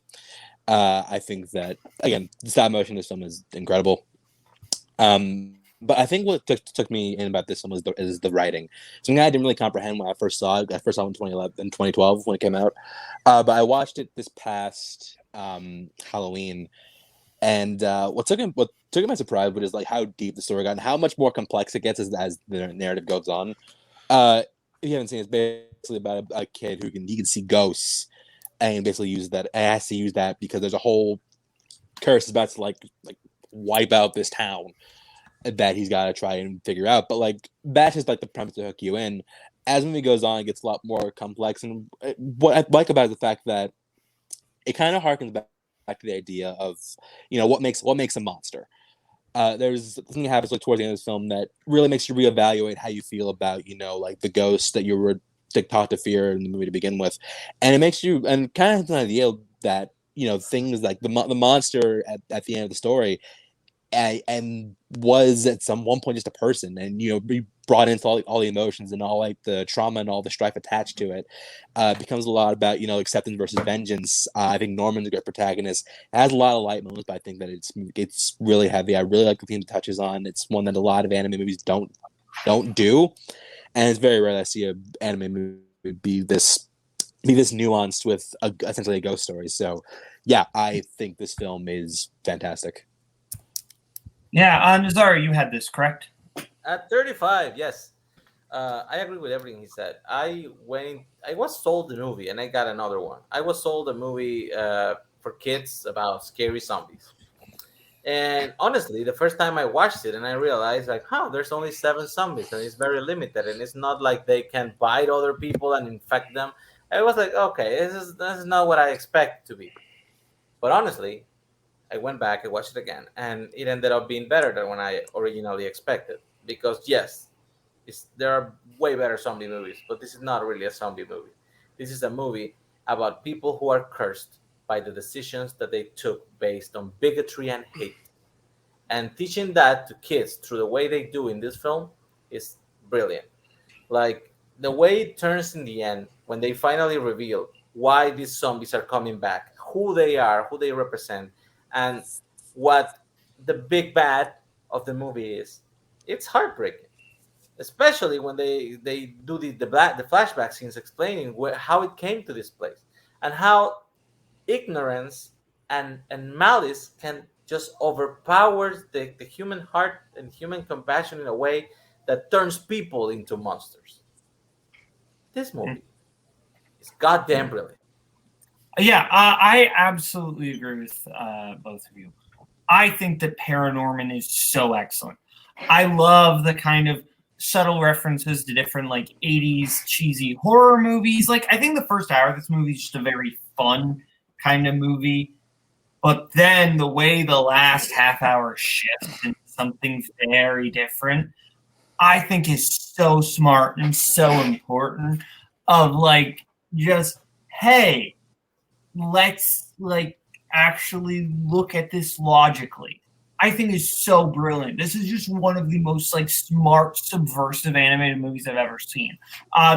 I think that again, the stop motion in this film is incredible. But I think what took me in about this one is the writing. Something I didn't really comprehend when I first saw it. I first saw it in 2012 when it came out. But I watched it this past Halloween, and what took him by surprise was like how deep the story got and how much more complex it gets as the narrative goes on. If you haven't seen it, it's basically about a kid who can see ghosts and basically use that. And has to use that because there's a whole curse about to like wipe out this town that he's got to try and figure out. But like that's just like the premise to hook you in. As the movie goes on, it gets a lot more complex. And what I like about it is the fact that it kind of harkens back to the idea of what makes a monster. There's something that happens like towards the end of this film that really makes you reevaluate how you feel about like the ghost that you were taught to fear in the movie to begin with, and it makes you and kind of has an idea that things like the monster at the end of the story. And was at one point just a person, and be brought into all the emotions and all like the trauma and all the strife attached to it. Becomes a lot about acceptance versus vengeance. I think Norman's a great protagonist. It has a lot of light moments, but I think that it's really heavy. I really like the theme it touches on. It's one that a lot of anime movies don't do, and it's very rare that I see an anime movie be this nuanced with essentially a ghost story. So yeah, I think this film is fantastic.
Yeah, Nazar, you had this, correct?
At 35, yes. I agree with everything he said. I was sold the movie, and I got another one. I was sold a movie for kids about scary zombies. And honestly, the first time I watched it, and I realized, like, there's only 7 zombies, and it's very limited, and it's not like they can bite other people and infect them. I was like, okay, this is not what I expect to be. But honestly, I went back and watched it again, and it ended up being better than when I originally expected. Because yes, there are way better zombie movies, but this is not really a zombie movie. This is a movie about people who are cursed by the decisions that they took based on bigotry and hate. And teaching that to kids through the way they do in this film is brilliant. Like the way it turns in the end when they finally reveal why these zombies are coming back, who they are, who they represent, and what the big bad of the movie is. It's heartbreaking, especially when they do the flashback scenes explaining how it came to this place and how ignorance and malice can just overpower the human heart and human compassion in a way that turns people into monsters. This movie is goddamn brilliant.
Yeah, I absolutely agree with both of you. I think that Paranorman is so excellent. I love the kind of subtle references to different like 80s cheesy horror movies. Like I think the first hour of this movie is just a very fun kind of movie. But then the way the last half hour shifts into something very different, I think is so smart and so important of like just, hey, let's like actually look at this logically. I think is so brilliant. This is just one of the most like smart, subversive animated movies I've ever seen.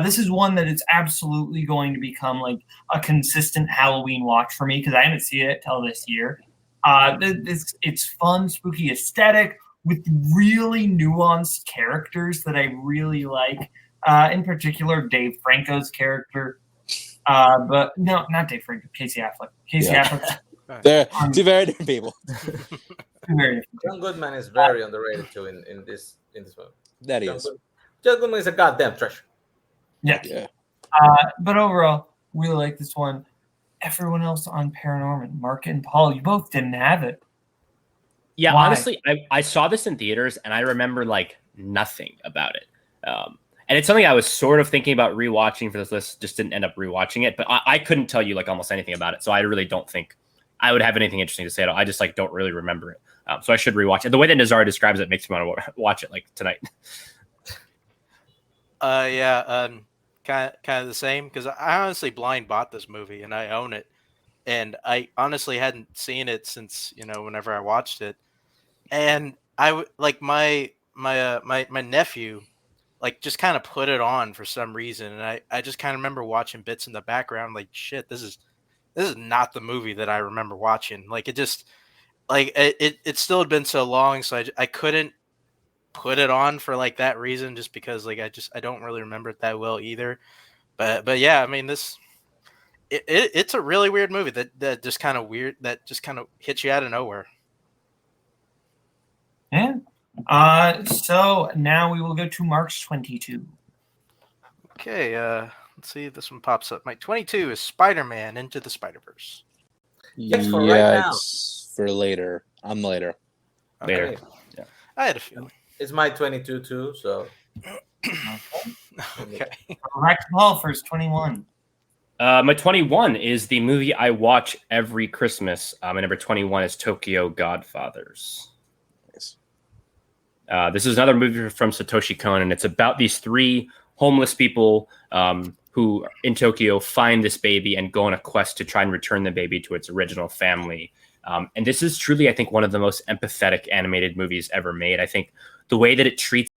This is one that is absolutely going to become like a consistent Halloween watch for me because I haven't seen it till this year. It's fun, spooky aesthetic with really nuanced characters that I really like. In particular, Dave Franco's character. But no, not Dave Franco. Casey Affleck. Affleck.
They're two very different people.
John Goodman is very underrated too in this movie.
That is.
John Goodman is a goddamn treasure.
Yeah. But overall, really like this one. Everyone else on Paranorman, Mark and Paul, you both didn't have it.
Yeah,
Why?
honestly, I saw this in theaters and I remember like nothing about it. And it's something I was sort of thinking about rewatching for this list, just didn't end up rewatching it. But I couldn't tell you like almost anything about it. So I really don't think I would have anything interesting to say at all. I just like don't really remember it. So I should rewatch it. The way that Nazar describes it makes me want to watch it like tonight.
Kind of the same because I honestly blind bought this movie and I own it, and I honestly hadn't seen it since whenever I watched it, and I like my nephew like just kind of put it on for some reason, and I just kind of remember watching bits in the background like shit, this is not the movie that I remember watching. Like it just like it still had been so long, so I couldn't put it on for like that reason, just because like I don't really remember it that well either. But yeah, I mean it's a really weird movie that just kind of hits you out of nowhere.
Yeah. So now we will go to March 22.
Okay, let's see if this one pops up. My 22 is Spider-Man Into the Spider-Verse.
Yes, for right now.
It's for later. I'm later.
Okay.
Later. Yeah.
I had a feeling.
It's my 22 too, so.
Okay.
Correct, Paul, for his 21.
My 21 is the movie I watch every Christmas. My number 21 is Tokyo Godfathers. This is another movie from Satoshi Kon, and it's about these three homeless people who in Tokyo find this baby and go on a quest to try and return the baby to its original family. And this is truly, I think, one of the most empathetic animated movies ever made. I think the way that it treats